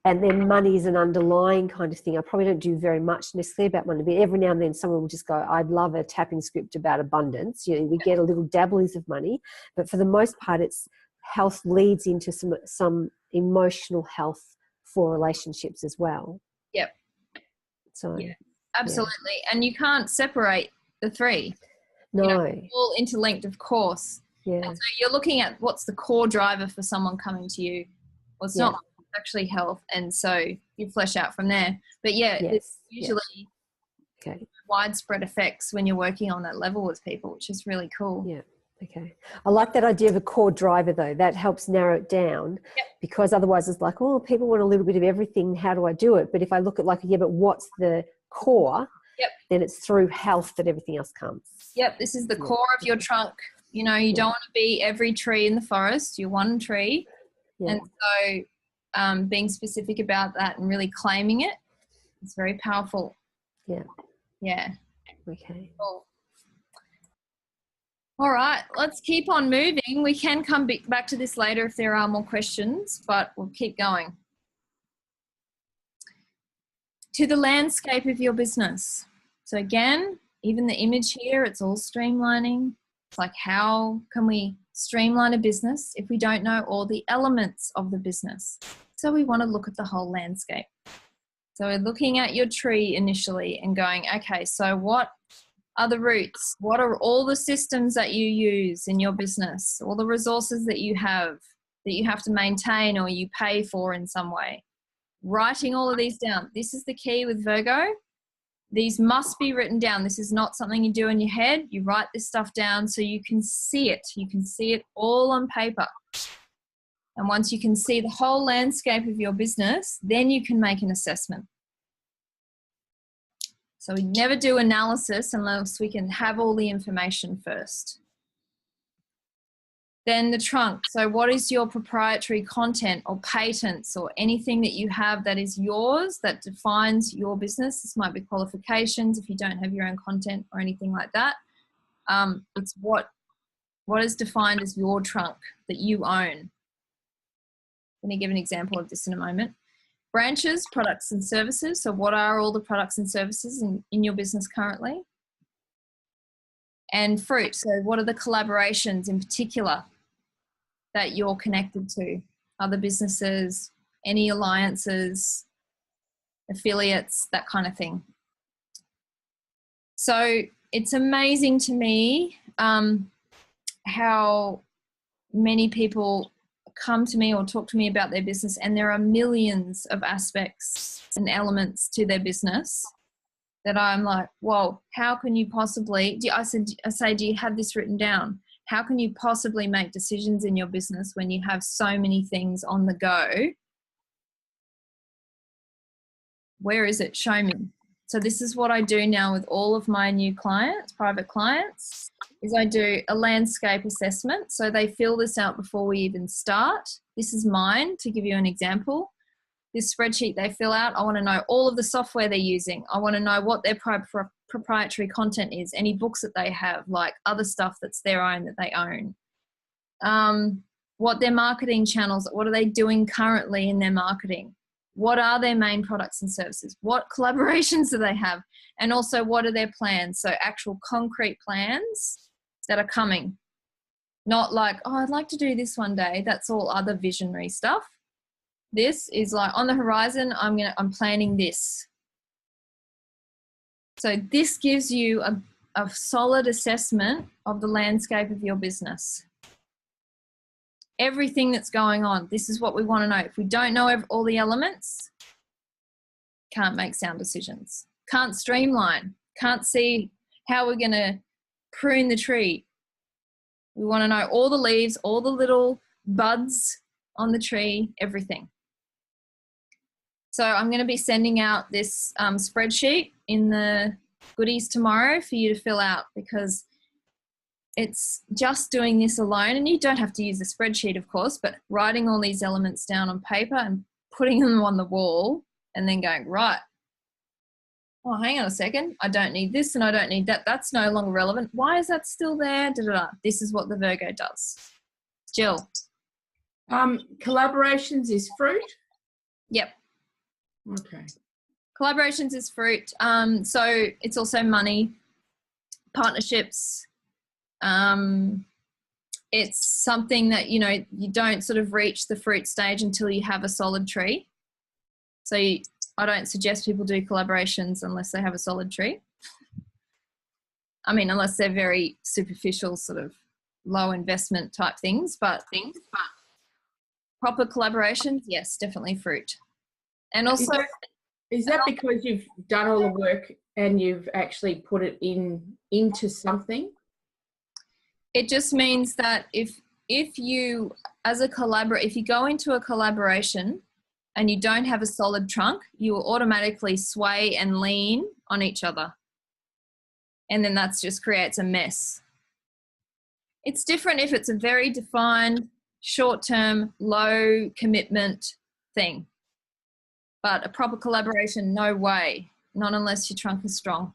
Speaker 2: And then money is an underlying kind of thing. I probably don't do very much necessarily about money, but every now and then someone will just go, I'd love a tapping script about abundance. You know, we get a little dabblings of money, but for the most part, it's health leads into some emotional health for relationships as well.
Speaker 1: Yep.
Speaker 2: So
Speaker 1: yeah, absolutely. Yeah. And you can't separate the three.
Speaker 2: No.
Speaker 1: You know, all interlinked, of course.
Speaker 2: Yeah.
Speaker 1: And so you're looking at what's the core driver for someone coming to you. Well, it's not actually health, and so you flesh out from there. But it's usually widespread effects when you're working on that level with people, which is really cool.
Speaker 2: Yeah. Okay. I like that idea of a core driver though. That helps narrow it down because otherwise it's like, oh, people want a little bit of everything. How do I do it? But if I look at like, but what's the core? Then it's through health that everything else comes.
Speaker 1: Yep. This is the core of your trunk. You know, you don't want to be every tree in the forest. You're one tree. Yeah. And so being specific about that and really claiming it, it's very powerful.
Speaker 2: Yeah.
Speaker 1: Yeah.
Speaker 2: Okay.
Speaker 1: Cool. All right, let's keep on moving. We can come back to this later if there are more questions, but we'll keep going. To the landscape of your business. So again, even the image here, it's all streamlining. It's like, how can we streamline a business if we don't know all the elements of the business? So we want to look at the whole landscape. So we're looking at your tree initially and going, okay, so what are the roots? What are all the systems that you use in your business? All the resources that you have to maintain or you pay for in some way. Writing all of these down. This is the key with Virgo. These must be written down. This is not something you do in your head. You write this stuff down so you can see it. You can see it all on paper. And once you can see the whole landscape of your business, then you can make an assessment. So we never do analysis unless we can have all the information first. Then the trunk. So what is your proprietary content or patents or anything that you have that is yours, that defines your business? This might be qualifications if you don't have your own content or anything like that. It's what is defined as your trunk that you own. I'm going to give an example of this in a moment. Branches, products and services. So what are all the products and services in your business currently? And fruit. So what are the collaborations in particular that you're connected to? Other businesses, any alliances, affiliates, that kind of thing. So it's amazing to me how many people come to me or talk to me about their business, and there are millions of aspects and elements to their business that I'm like, whoa, how can you possibly, I say, do you have this written down? How can you possibly make decisions in your business when you have so many things on the go? Where is it? Show me. So this is what I do now with all of my new clients, private clients, is I do a landscape assessment. So they fill this out before we even start. This is mine, to give you an example. This spreadsheet they fill out, I want to know all of the software they're using. I want to know what their proprietary content is, any books that they have, like other stuff that's their own that they own. What their marketing channels, what are they doing currently in their marketing? What are their main products and services? What collaborations do they have? And also, what are their plans? So actual concrete plans that are coming. Not like, oh, I'd like to do this one day. That's all other visionary stuff. This is like, on the horizon, I'm planning this. So this gives you a solid assessment of the landscape of your business. Everything that's going on, this is what we want to know. If we don't know all the elements, can't make sound decisions, can't streamline, can't see how we're going to prune the tree. We want to know all the leaves, all the little buds on the tree, everything. So I'm going to be sending out this spreadsheet in the goodies tomorrow for you to fill out, because it's just doing this alone, and you don't have to use a spreadsheet, of course, but writing all these elements down on paper and putting them on the wall and then going, right, oh, hang on a second, I don't need this and I don't need that. That's no longer relevant. Why is that still there? Da-da-da. This is what the Virgo does. Jill.
Speaker 4: Collaborations is fruit?
Speaker 1: Yep.
Speaker 4: Okay.
Speaker 1: Collaborations is fruit. So it's also money, partnerships. It's something that, you know, you don't sort of reach the fruit stage until you have a solid tree. So I don't suggest people do collaborations unless they have a solid tree. I mean, unless they're very superficial, sort of low investment type things, but proper collaborations, yes, definitely fruit. And also,
Speaker 4: is that because you've done all the work and you've actually put it into something?
Speaker 1: it just means that if you, as a collaborator, if you go into a collaboration and you don't have a solid trunk, you will automatically sway and lean on each other. And then that just creates a mess. It's different if it's a very defined, short-term, low commitment thing. But a proper collaboration, no way. Not unless your trunk is strong.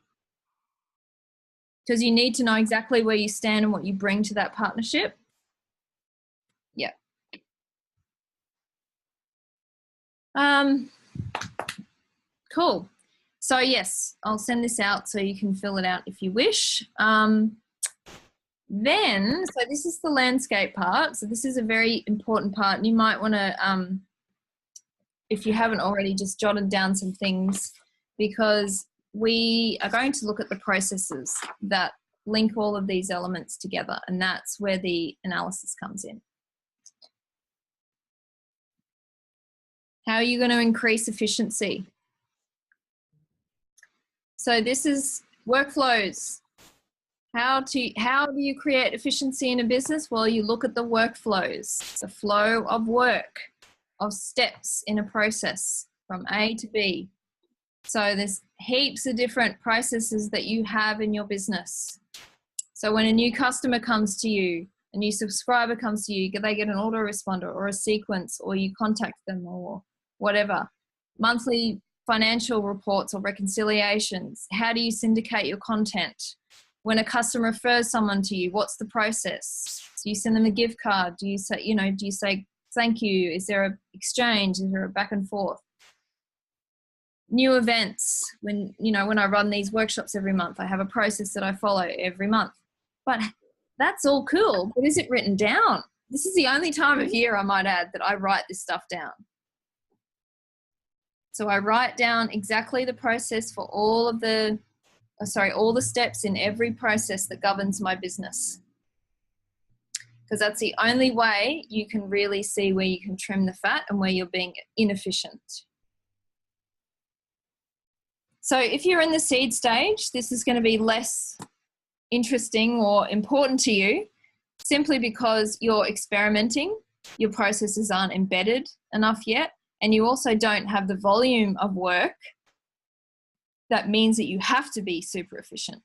Speaker 1: Because you need to know exactly where you stand and what you bring to that partnership. Yeah. Cool. So yes, I'll send this out so you can fill it out if you wish. Then, so this is the landscape part. So this is a very important part. And you might want to, if you haven't already, just jotted down some things, because we are going to look at the processes that link all of these elements together. And that's where the analysis comes in. How are you going to increase efficiency? So this is workflows. How do you create efficiency in a business? Well, you look at the workflows, the flow of work, of steps in a process from A to B. So there's heaps of different processes that you have in your business. So when a new customer comes to you, a new subscriber comes to you, they get an autoresponder or a sequence, or you contact them or whatever. Monthly financial reports or reconciliations. How do you syndicate your content? When a customer refers someone to you, what's the process? Do you send them a gift card? Do you say, do you say thank you? Is there an exchange? Is there a back and forth? New events. When I run these workshops every month, I have a process that I follow every month. But that's all cool, but is it written down? This is the only time of year, I might add, that I write this stuff down. So I write down exactly the process for all the steps in every process that governs my business. Because that's the only way you can really see where you can trim the fat and where you're being inefficient. So if you're in the seed stage, this is going to be less interesting or important to you, simply because you're experimenting, your processes aren't embedded enough yet, and you also don't have the volume of work that means that you have to be super efficient.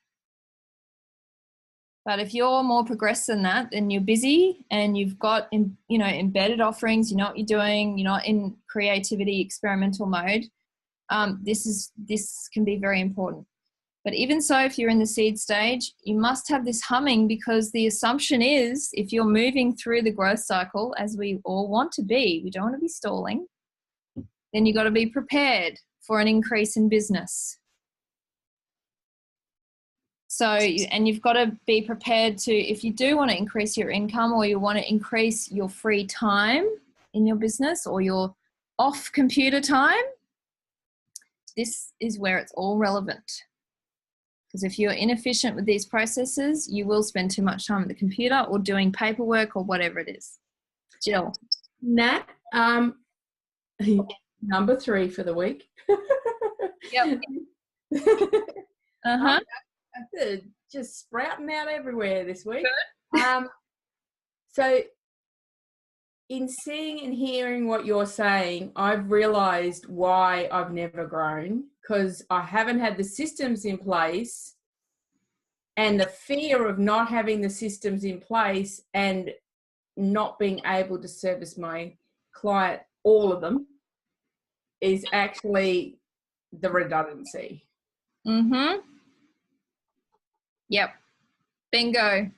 Speaker 1: But if you're more progressed than that, then you're busy and you've got, embedded offerings, you know what you're doing, you're not in creativity, experimental mode, this can be very important. But even so, if you're in the seed stage, you must have this humming, because the assumption is, if you're moving through the growth cycle, as we all want to be, we don't want to be stalling, then you've got to be prepared for an increase in business. So, and you've got to be prepared to, if you do want to increase your income, or you want to increase your free time in your business, or your off computer time, this is where it's all relevant. Because if you're inefficient with these processes, you will spend too much time at the computer or doing paperwork or whatever it is. Jill.
Speaker 4: Nat, number 3 for the week.
Speaker 1: Yep. Uh-huh.
Speaker 4: Just sprouting out everywhere this week.
Speaker 1: Good.
Speaker 4: So in seeing and hearing what you're saying, I've realized why I've never grown, because I haven't had the systems in place, and the fear of not having the systems in place and not being able to service my client, all of them, is actually the redundancy.
Speaker 1: Mm-hmm. Yep. Bingo.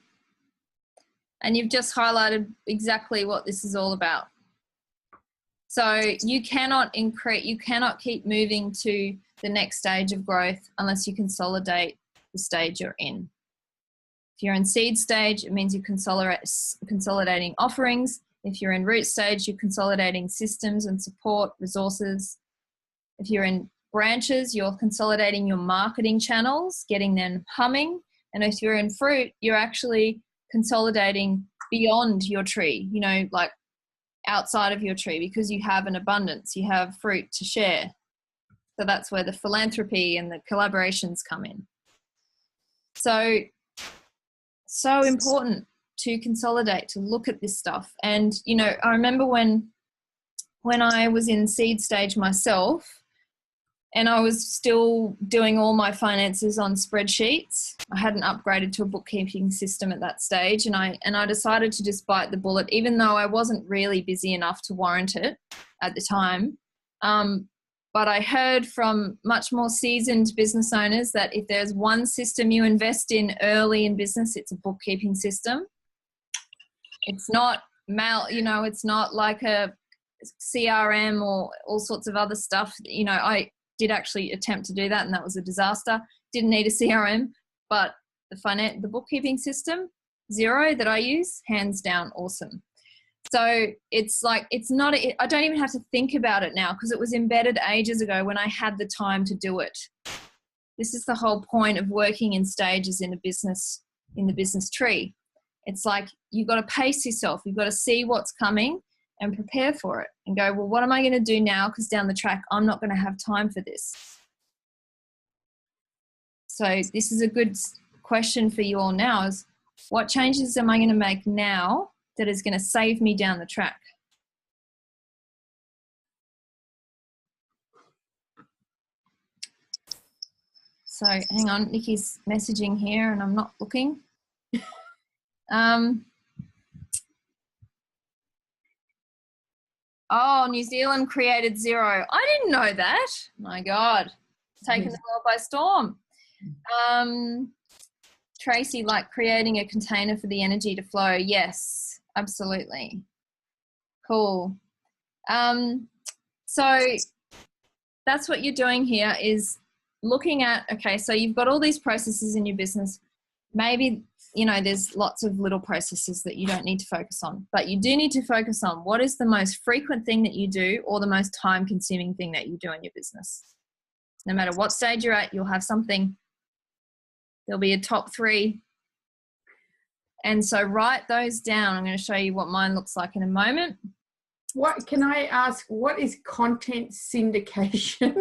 Speaker 1: And you've just highlighted exactly what this is all about. So you cannot keep moving to the next stage of growth unless you consolidate the stage you're in. If you're in seed stage, it means you're consolidating offerings. If you're in root stage, you're consolidating systems and support resources. If you're in branches, you're consolidating your marketing channels, getting them humming. And if you're in fruit, you're actually consolidating beyond your tree, you know, like outside of your tree, because you have an abundance, you have fruit to share. So that's where the philanthropy and the collaborations come in. So important to consolidate, to look at this stuff. And, you know, I remember when I was in seed stage myself, and I was still doing all my finances on spreadsheets. I hadn't upgraded to a bookkeeping system at that stage, and I decided to just bite the bullet, even though I wasn't really busy enough to warrant it at the time. But I heard from much more seasoned business owners that if there's one system you invest in early in business, it's a bookkeeping system. It's not it's not like a CRM or all sorts of other stuff. You know, I did actually attempt to do that, and that was a disaster. Didn't need a CRM, but the bookkeeping system, Xero, that I use, hands down awesome. So it's like, I don't even have to think about it now, because it was embedded ages ago when I had the time to do it. This is the whole point of working in stages in the business tree. It's like, you've got to pace yourself. You've got to see what's coming and prepare for it and go, well, what am I going to do now? Because down the track, I'm not going to have time for this. So this is a good question for you all now, is what changes am I going to make now that is going to save me down the track? So hang on, Nikki's messaging here and I'm not looking. Oh, New Zealand created Xero. I didn't know that. My God, taken the world by storm. Tracy, like creating a container for the energy to flow. Yes, absolutely. Cool. So that's what you're doing here, is looking at, okay, so you've got all these processes in your business. Maybe, you know, there's lots of little processes that you don't need to focus on, but you do need to focus on what is the most frequent thing that you do, or the most time consuming thing that you do in your business. No matter what stage you're at, you'll have something. There'll be a top 3. And so write those down. I'm going to show you what mine looks like in a moment.
Speaker 4: What can I ask? What is content syndication?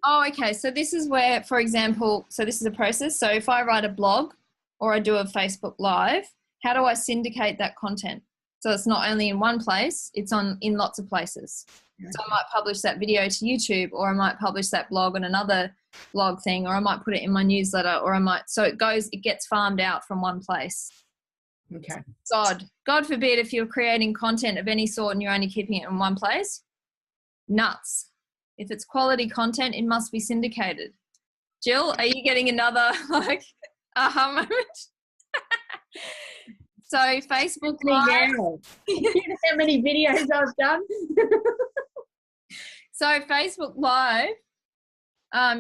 Speaker 1: Oh, okay. So this is where, for example, so this is a process. So if I write a blog or I do a Facebook Live, how do I syndicate that content? So it's not only in one place, it's in lots of places. So I might publish that video to YouTube, or I might publish that blog on another blog thing, or I might put it in my newsletter, or so it gets farmed out from one place.
Speaker 4: Okay.
Speaker 1: God forbid if you're creating content of any sort and you're only keeping it in one place. Nuts. If it's quality content, it must be syndicated. Jill, are you getting another aha moment? So Facebook Live.
Speaker 4: You know how many videos I've done?
Speaker 1: So Facebook Live,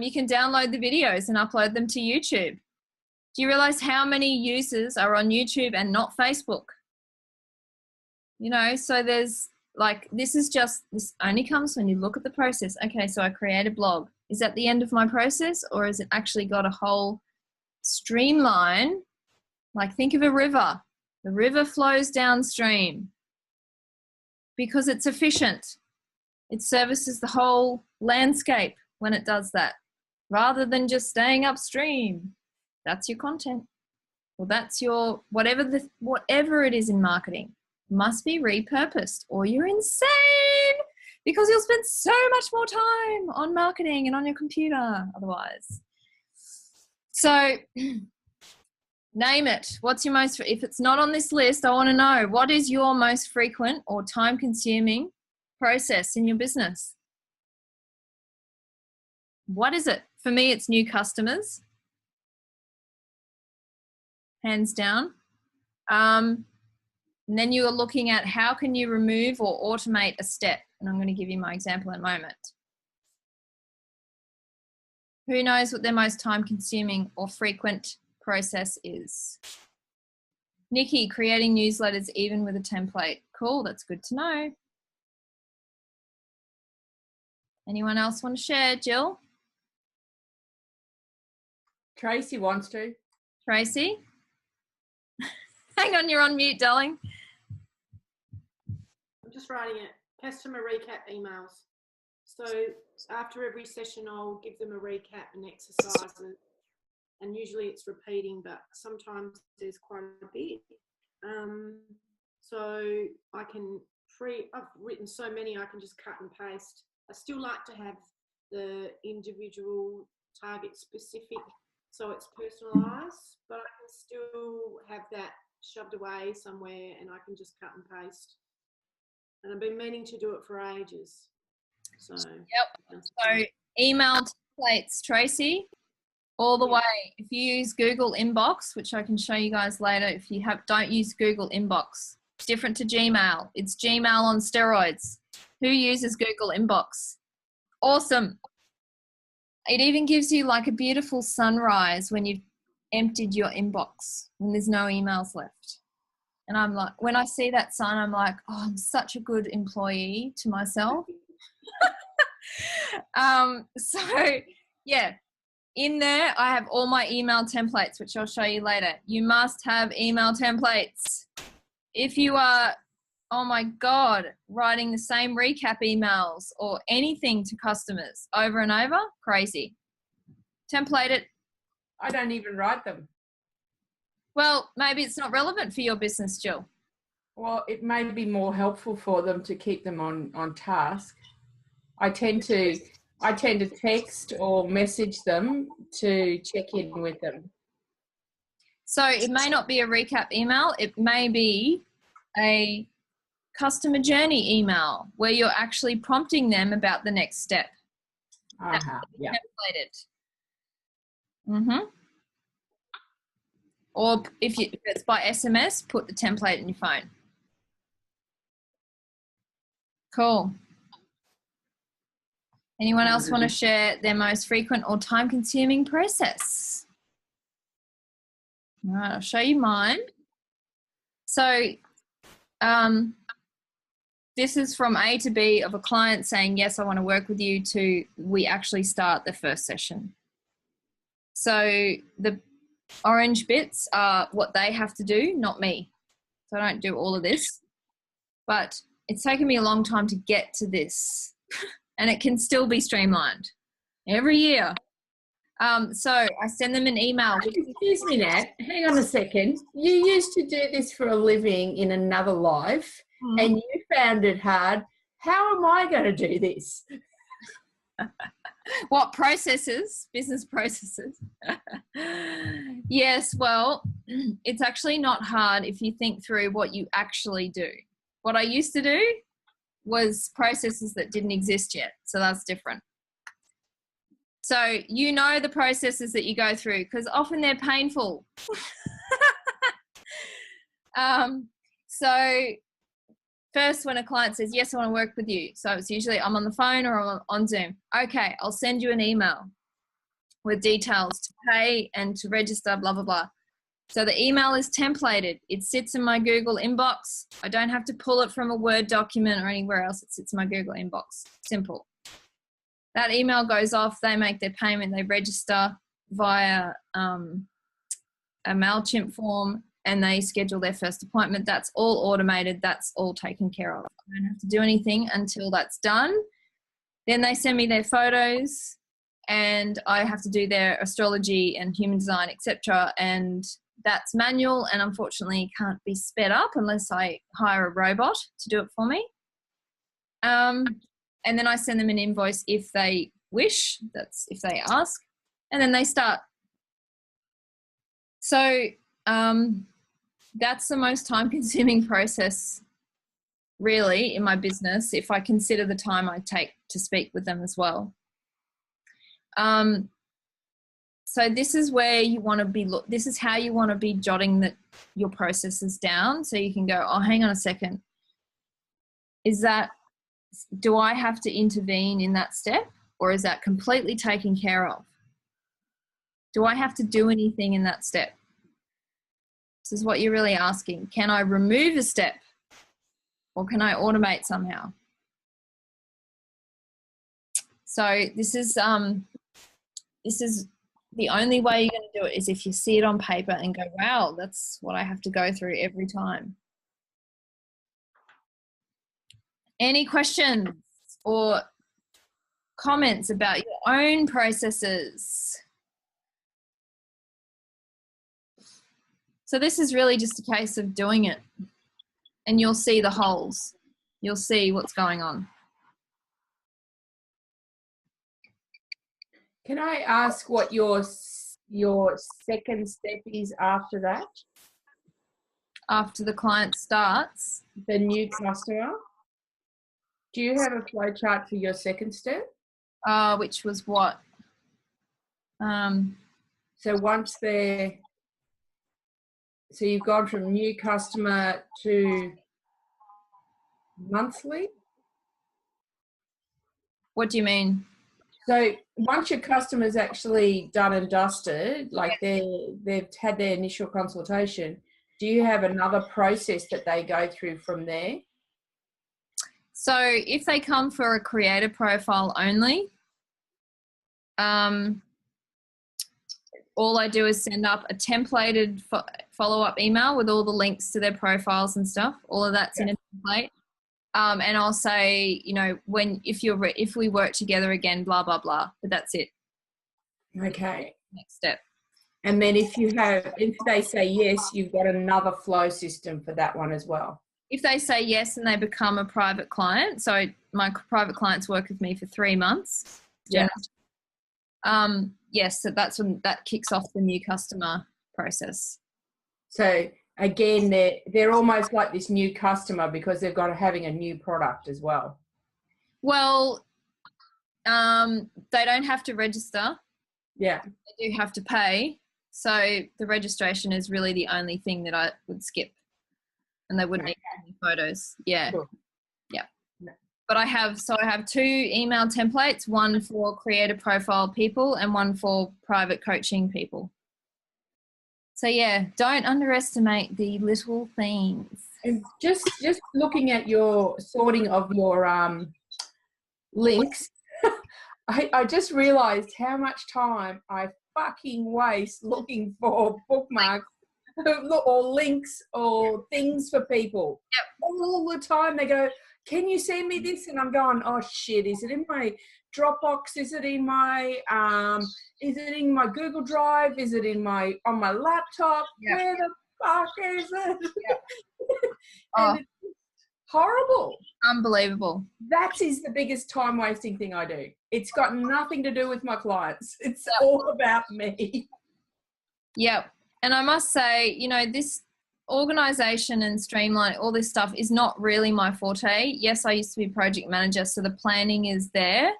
Speaker 1: you can download the videos and upload them to YouTube. Do you realize how many users are on YouTube and not Facebook? You know, so there's this only comes when you look at the process. Okay, so I create a blog. Is that the end of my process, or has it actually got a whole streamline? Like, think of a river. The river flows downstream because it's efficient. It services the whole landscape when it does that, rather than just staying upstream. That's your content. Well, that's your, whatever it is in marketing must be repurposed, or you're insane, because you'll spend so much more time on marketing and on your computer otherwise. So name it. What's your most, if it's not on this list, I want to know, what is your most frequent or time consuming process in your business? What is it? For me, it's new customers. Hands down. And then you are looking at how can you remove or automate a step. And I'm going to give you my example in a moment. Who knows what their most time-consuming or frequent process is? Nikki, creating newsletters even with a template. Cool, that's good to know. Anyone else want to share? Jill?
Speaker 4: Tracy wants to.
Speaker 1: Tracy? Hang on, you're on mute, darling.
Speaker 5: I'm just writing it. Customer recap emails. So after every session, I'll give them a recap and exercises. And usually it's repeating, but sometimes there's quite a bit. So I can I've written so many, I can just cut and paste. I still like to have the individual target specific, so it's personalised, but I can still have that shoved away somewhere and I can just cut and paste. And I've been meaning to do it for ages. So,
Speaker 1: yep. So email templates, Tracy, all the way. If you use Google Inbox, which I can show you guys later, if you don't use Google Inbox, it's different to Gmail. It's Gmail on steroids. Who uses Google Inbox? Awesome. It even gives you like a beautiful sunrise when you've emptied your inbox, when there's no emails left. And I'm like, when I see that sign, I'm like, oh, I'm such a good employee to myself. So yeah, in there, I have all my email templates, which I'll show you later. You must have email templates. If you are, oh my God, writing the same recap emails or anything to customers over and over, crazy. Template it.
Speaker 4: I don't even write them.
Speaker 1: Well, maybe it's not relevant for your business, Jill.
Speaker 4: Well, it may be more helpful for them to keep them on task. I tend to text or message them to check in with them.
Speaker 1: So it may not be a recap email. It may be a customer journey email where you're actually prompting them about the next step.
Speaker 4: Yeah.
Speaker 1: Templated. Mm-hmm. Or if it's by SMS, put the template in your phone. Cool. Anyone else want to share their most frequent or time-consuming process? All right, I'll show you mine. So this is from A to B of a client saying, yes, I want to work with you, to we actually start the first session. So the orange bits are what they have to do, not me. So I don't do all of this, but it's taken me a long time to get to this and it can still be streamlined every year. So I send them an email.
Speaker 4: Excuse me, Nat. Hang on a second. You used to do this for a living in another life and you found it hard. How am I going to do this?
Speaker 1: What processes? Business processes. Yes, well, it's actually not hard if you think through what you actually do. What I used to do was processes that didn't exist yet, so that's different. So you know the processes that you go through because often they're painful. So first, when a client says, yes, I want to work with you. So it's usually I'm on the phone or I'm on Zoom. Okay, I'll send you an email with details to pay and to register, blah, blah, blah. So the email is templated. It sits in my Google inbox. I don't have to pull it from a Word document or anywhere else. It sits in my Google inbox. Simple. That email goes off. They make their payment. They register via a MailChimp form and they schedule their first appointment. That's all automated. That's all taken care of. I don't have to do anything until that's done. Then they send me their photos and I have to do their astrology and human design, etc. And that's manual and unfortunately can't be sped up unless I hire a robot to do it for me. And then I send them an invoice if they wish, that's if they ask, and then they start. So that's the most time-consuming process really in my business if I consider the time I take to speak with them as well. So this is where you want to be, this is how you want to be jotting your processes down so you can go, oh, hang on a second. Is that do I have to intervene in that step, or is that completely taken care of? Do I have to do anything in that step? This is what you're really asking. Can I remove a step, or can I automate somehow? So this is the only way you're going to do it is if you see it on paper and go, wow, that's what I have to go through every time. Any questions or comments about your own processes? So this is really just a case of doing it, and you'll see the holes. You'll see what's going on.
Speaker 4: Can I ask what your second step is after that?
Speaker 1: After the client starts?
Speaker 4: The new customer? Do you have a flow chart for your second step?
Speaker 1: Which was what?
Speaker 4: So once they're, so you've gone from new customer to monthly?
Speaker 1: What do you mean?
Speaker 4: So once your customer's actually done and dusted, like they've had their initial consultation, do you have another process that they go through from there?
Speaker 1: So if they come for a creator profile only, all I do is send up a templated follow-up email with all the links to their profiles and stuff. All of that's in a template. And I'll say, you know, if we work together again, blah, blah, blah, but that's it.
Speaker 4: Okay.
Speaker 1: Next step.
Speaker 4: And then if they say yes, you've got another flow system for that one as well.
Speaker 1: If they say yes and they become a private client, so my private clients work with me for 3 months.
Speaker 4: Yeah.
Speaker 1: Yes, so that's when that kicks off the new customer process.
Speaker 4: So again, they're almost like this new customer because they've got having a new product as well.
Speaker 1: Well, they don't have to register.
Speaker 4: Yeah.
Speaker 1: They do have to pay. So the registration is really the only thing that I would skip, and they wouldn't need any photos. Yeah.
Speaker 4: Sure.
Speaker 1: Yeah. No. But I have 2 email templates, one for creator profile people and one for private coaching people. So yeah, don't underestimate the little things.
Speaker 4: And just looking at your sorting of your links, I just realized how much time I fucking waste looking for bookmarks or links or things for people.
Speaker 1: Yep.
Speaker 4: All the time they go, can you send me this? And I'm going, oh shit, is it in my Dropbox? Is it in my Google Drive? Is it on my laptop?
Speaker 1: Yep.
Speaker 4: Where the fuck is it?
Speaker 1: Yep.
Speaker 4: And it's horrible.
Speaker 1: Unbelievable.
Speaker 4: That is the biggest time wasting thing I do. It's got nothing to do with my clients. It's all about me.
Speaker 1: Yep. And I must say, you know, this organization and streamline, all this stuff is not really my forte. Yes, I used to be project manager, so the planning is there.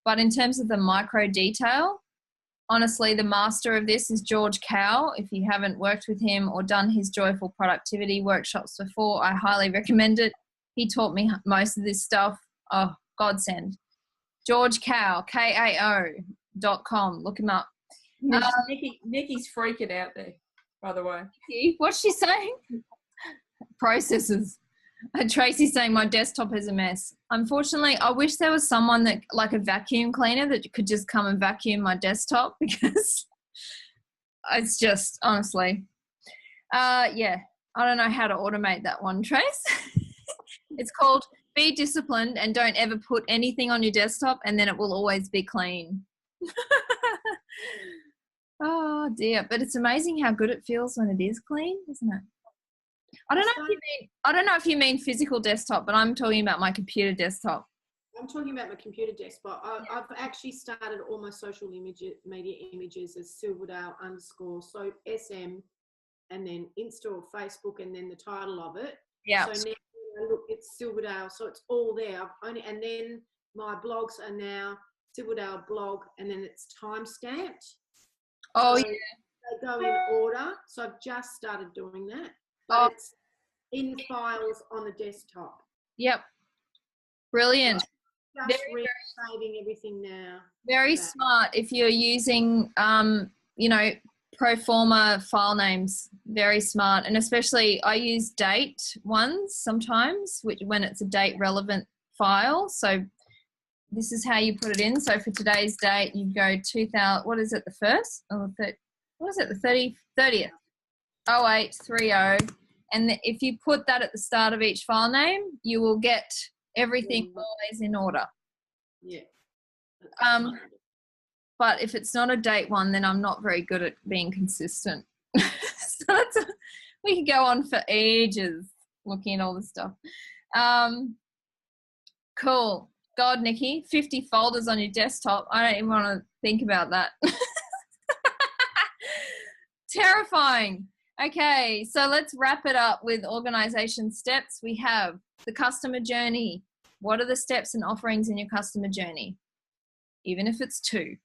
Speaker 1: But in terms of the micro detail, honestly, the master of this is George Cow. If you haven't worked with him or done his joyful productivity workshops before, I highly recommend it. He taught me most of this stuff. Oh, godsend. George Cow, KAO.com. Look him up.
Speaker 4: Nikki's freaking out there, by the way.
Speaker 1: What's she saying? Processes. Tracy's saying my desktop is a mess. Unfortunately, I wish there was someone that, like a vacuum cleaner, that could just come and vacuum my desktop, because it's just, honestly, yeah, I don't know how to automate that one, Trace. It's called be disciplined and don't ever put anything on your desktop, and then it will always be clean. Oh dear, but it's amazing how good it feels when it is clean, isn't it? I don't know if you mean physical desktop, but I'm talking about my computer desktop.
Speaker 5: I'm talking about my computer desktop. I've actually started all my social media images as Silverdale _ so SM, and then Insta or Facebook, and then the title of it.
Speaker 1: Yeah.
Speaker 5: So now look, it's Silverdale, so it's all there. And then my blogs are now Silverdale blog, and then it's time stamped.
Speaker 1: Oh,
Speaker 5: so
Speaker 1: yeah.
Speaker 5: They go in order. So I've just started doing that. But it's in files on the desktop.
Speaker 1: Yep. Brilliant.
Speaker 5: Just saving everything now.
Speaker 1: Very smart if you're using, you know, pro forma file names. Very smart. And especially I use date ones sometimes, when it's a date relevant file. So this is how you put it in. So for today's date, you go 2000, what is it, the 1st? Oh, what is it, the 30th? 0830. And if you put that at the start of each file name, you will get everything always in order.
Speaker 5: Yeah.
Speaker 1: But if it's not a date one, then I'm not very good at being consistent. So we could go on for ages looking at all this stuff. Cool. God, Nikki, 50 folders on your desktop. I don't even want to think about that. Terrifying. Okay, so let's wrap it up with organization steps. We have the customer journey. What are the steps and offerings in your customer journey? Even if it's 2.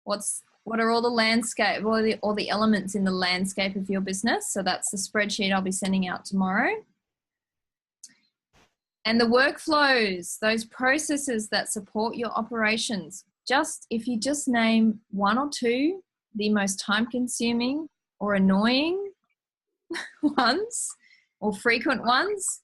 Speaker 1: What are all the landscape, all the elements in the landscape of your business? So that's the spreadsheet I'll be sending out tomorrow. And the workflows, those processes that support your operations. If you just name 1 or 2, the most time-consuming or annoying ones or frequent ones,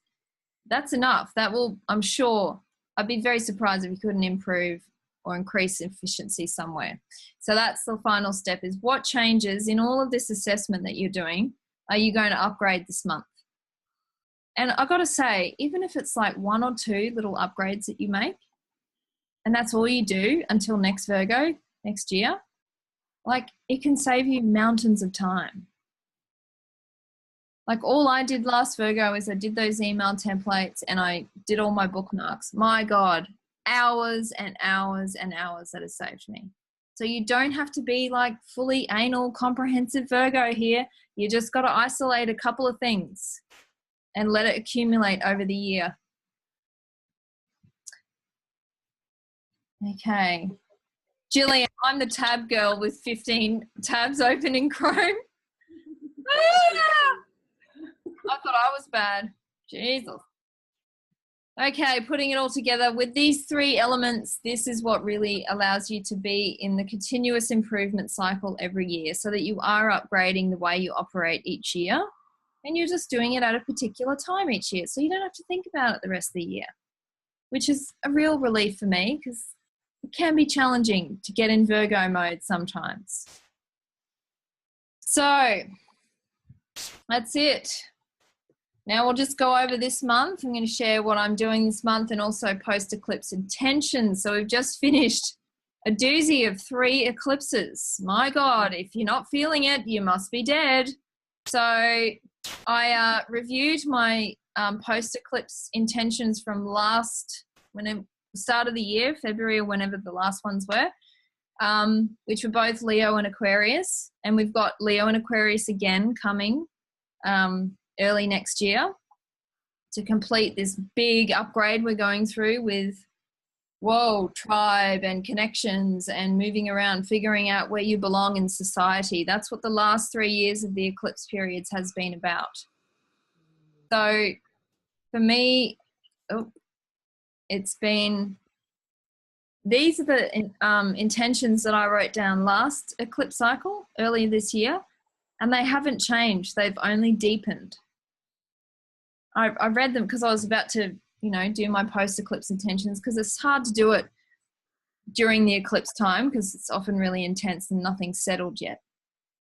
Speaker 1: that's enough. That will, I'm sure, I'd be very surprised if you couldn't improve or increase efficiency somewhere. So that's the final step, is what changes in all of this assessment that you're doing are you going to upgrade this month? And I've got to say, even if it's like 1 or 2 little upgrades that you make, and that's all you do until next Virgo, next year, like it can save you mountains of time. Like all I did last Virgo is I did those email templates and I did all my bookmarks. My God, hours and hours and hours that has saved me. So you don't have to be like fully anal comprehensive Virgo here. You just got to isolate a couple of things and let it accumulate over the year. Okay. Jillian, I'm the tab girl with 15 tabs open in Chrome. I thought I was bad. Jesus. Okay, putting it all together with these 3 elements, this is what really allows you to be in the continuous improvement cycle every year, so that you are upgrading the way you operate each year, and you're just doing it at a particular time each year, so you don't have to think about it the rest of the year, which is a real relief for me because it can be challenging to get in Virgo mode sometimes. So that's it. Now we'll just go over this month. I'm going to share what I'm doing this month and also post-eclipse intentions. So we've just finished a doozy of 3 eclipses. My God, if you're not feeling it, you must be dead. So I reviewed my post-eclipse intentions from start of the year, February or whenever the last ones were, which were both Leo and Aquarius. And we've got Leo and Aquarius again coming early next year to complete this big upgrade we're going through with tribe and connections and moving around, figuring out where you belong in society. That's what the last 3 years of the eclipse periods has been about. So for me, these are the intentions that I wrote down last eclipse cycle earlier this year, and they haven't changed. They've only deepened. I read them because I was about to, do my post-eclipse intentions, because it's hard to do it during the eclipse time because it's often really intense and nothing's settled yet.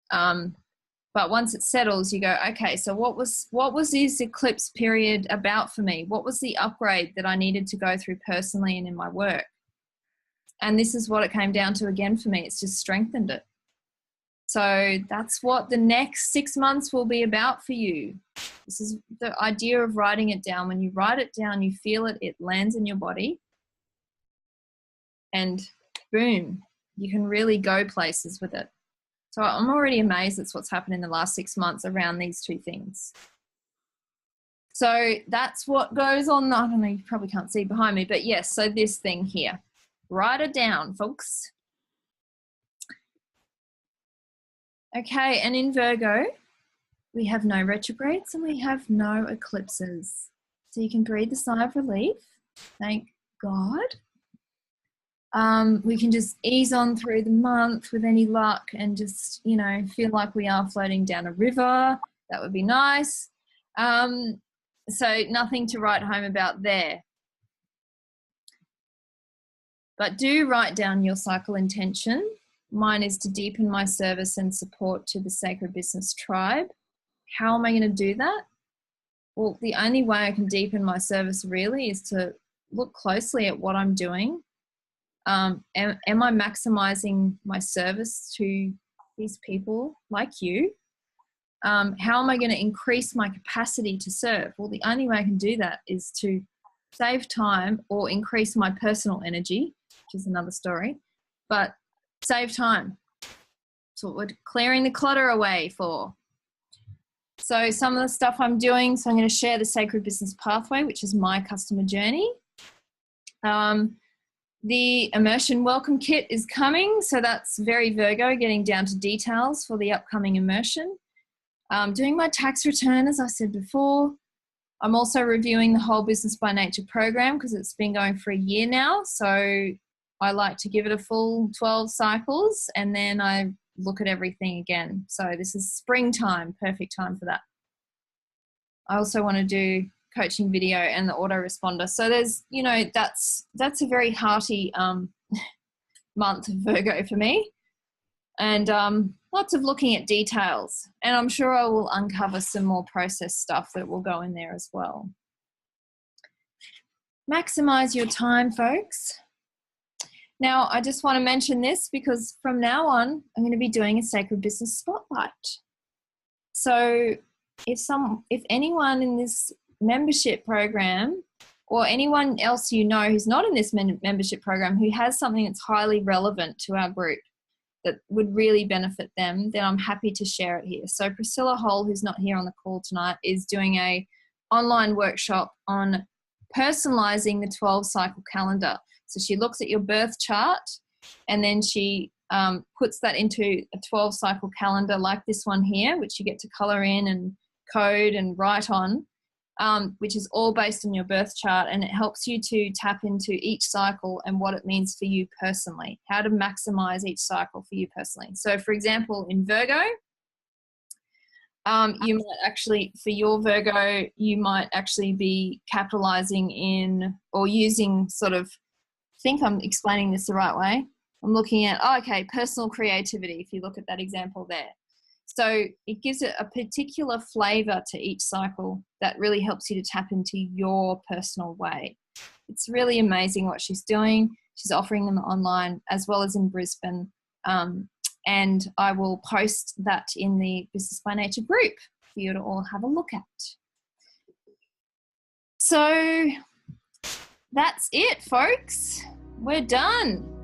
Speaker 1: But once it settles, you go, okay, so what was this eclipse period about for me? What was the upgrade that I needed to go through personally and in my work? And this is what it came down to again for me. It's just strengthened it. So that's what the next 6 months will be about for you. This is the idea of writing it down. When you write it down, you feel it, it lands in your body. And boom, you can really go places with it. So I'm already amazed at what's happened in the last 6 months around these 2 things. So that's what goes on. I don't know, you probably can't see behind me, but yes, so this thing here. Write it down, folks. Okay, and in Virgo, we have no retrogrades and we have no eclipses. So you can breathe a sigh of relief. Thank God. We can just ease on through the month with any luck and just, you know, feel like we are floating down a river. That would be nice. So nothing to write home about there. But do write down your cycle intention. Mine is to deepen my service and support to the Sacred Business Tribe. How am I going to do that? Well, the only way I can deepen my service really is to look closely at what I'm doing. Am I maximizing my service to these people like you? How am I going to increase my capacity to serve? Well, the only way I can do that is to save time or increase my personal energy, which is another story, but save time. That's what we're clearing the clutter away for. So some of the stuff I'm doing, so I'm going to share the Sacred Business Pathway, which is my customer journey. The immersion welcome kit is coming, so that's very Virgo, getting down to details for the upcoming immersion. Doing my tax return, as I said before. I'm also reviewing the whole Business by Nature program because it's been going for a year now, so I like to give it a full 12 cycles and then I look at everything again. So this is springtime, perfect time for that. I also want to do coaching video and the autoresponder. So there's, you know, that's a very hearty month of Virgo for me. And lots of looking at details. And I'm sure I will uncover some more process stuff that will go in there as well. Maximize your time, folks. Now, I just want to mention this because from now on, I'm going to be doing a Sacred Business Spotlight. So if anyone in this membership program or anyone else you know who's not in this membership program who has something that's highly relevant to our group that would really benefit them, then I'm happy to share it here. So Priscilla Hole, who's not here on the call tonight, is doing a online workshop on personalizing the 12 cycle calendar. So she looks at your birth chart and then she puts that into a 12 cycle calendar like this one here, which you get to color in and code and write on, which is all based on your birth chart, and it helps you to tap into each cycle and what it means for you personally, how to maximize each cycle for you personally. So for example, in Virgo, you might actually, for your Virgo, you might actually be capitalizing in or using sort of, I think I'm explaining this the right way. I'm looking at, personal creativity, if you look at that example there. So it gives it a particular flavor to each cycle that really helps you to tap into your personal way. It's really amazing what she's doing. She's offering them online as well as in Brisbane. And I will post that in the Business by Nature group for you to all have a look at. So that's it, folks. We're done.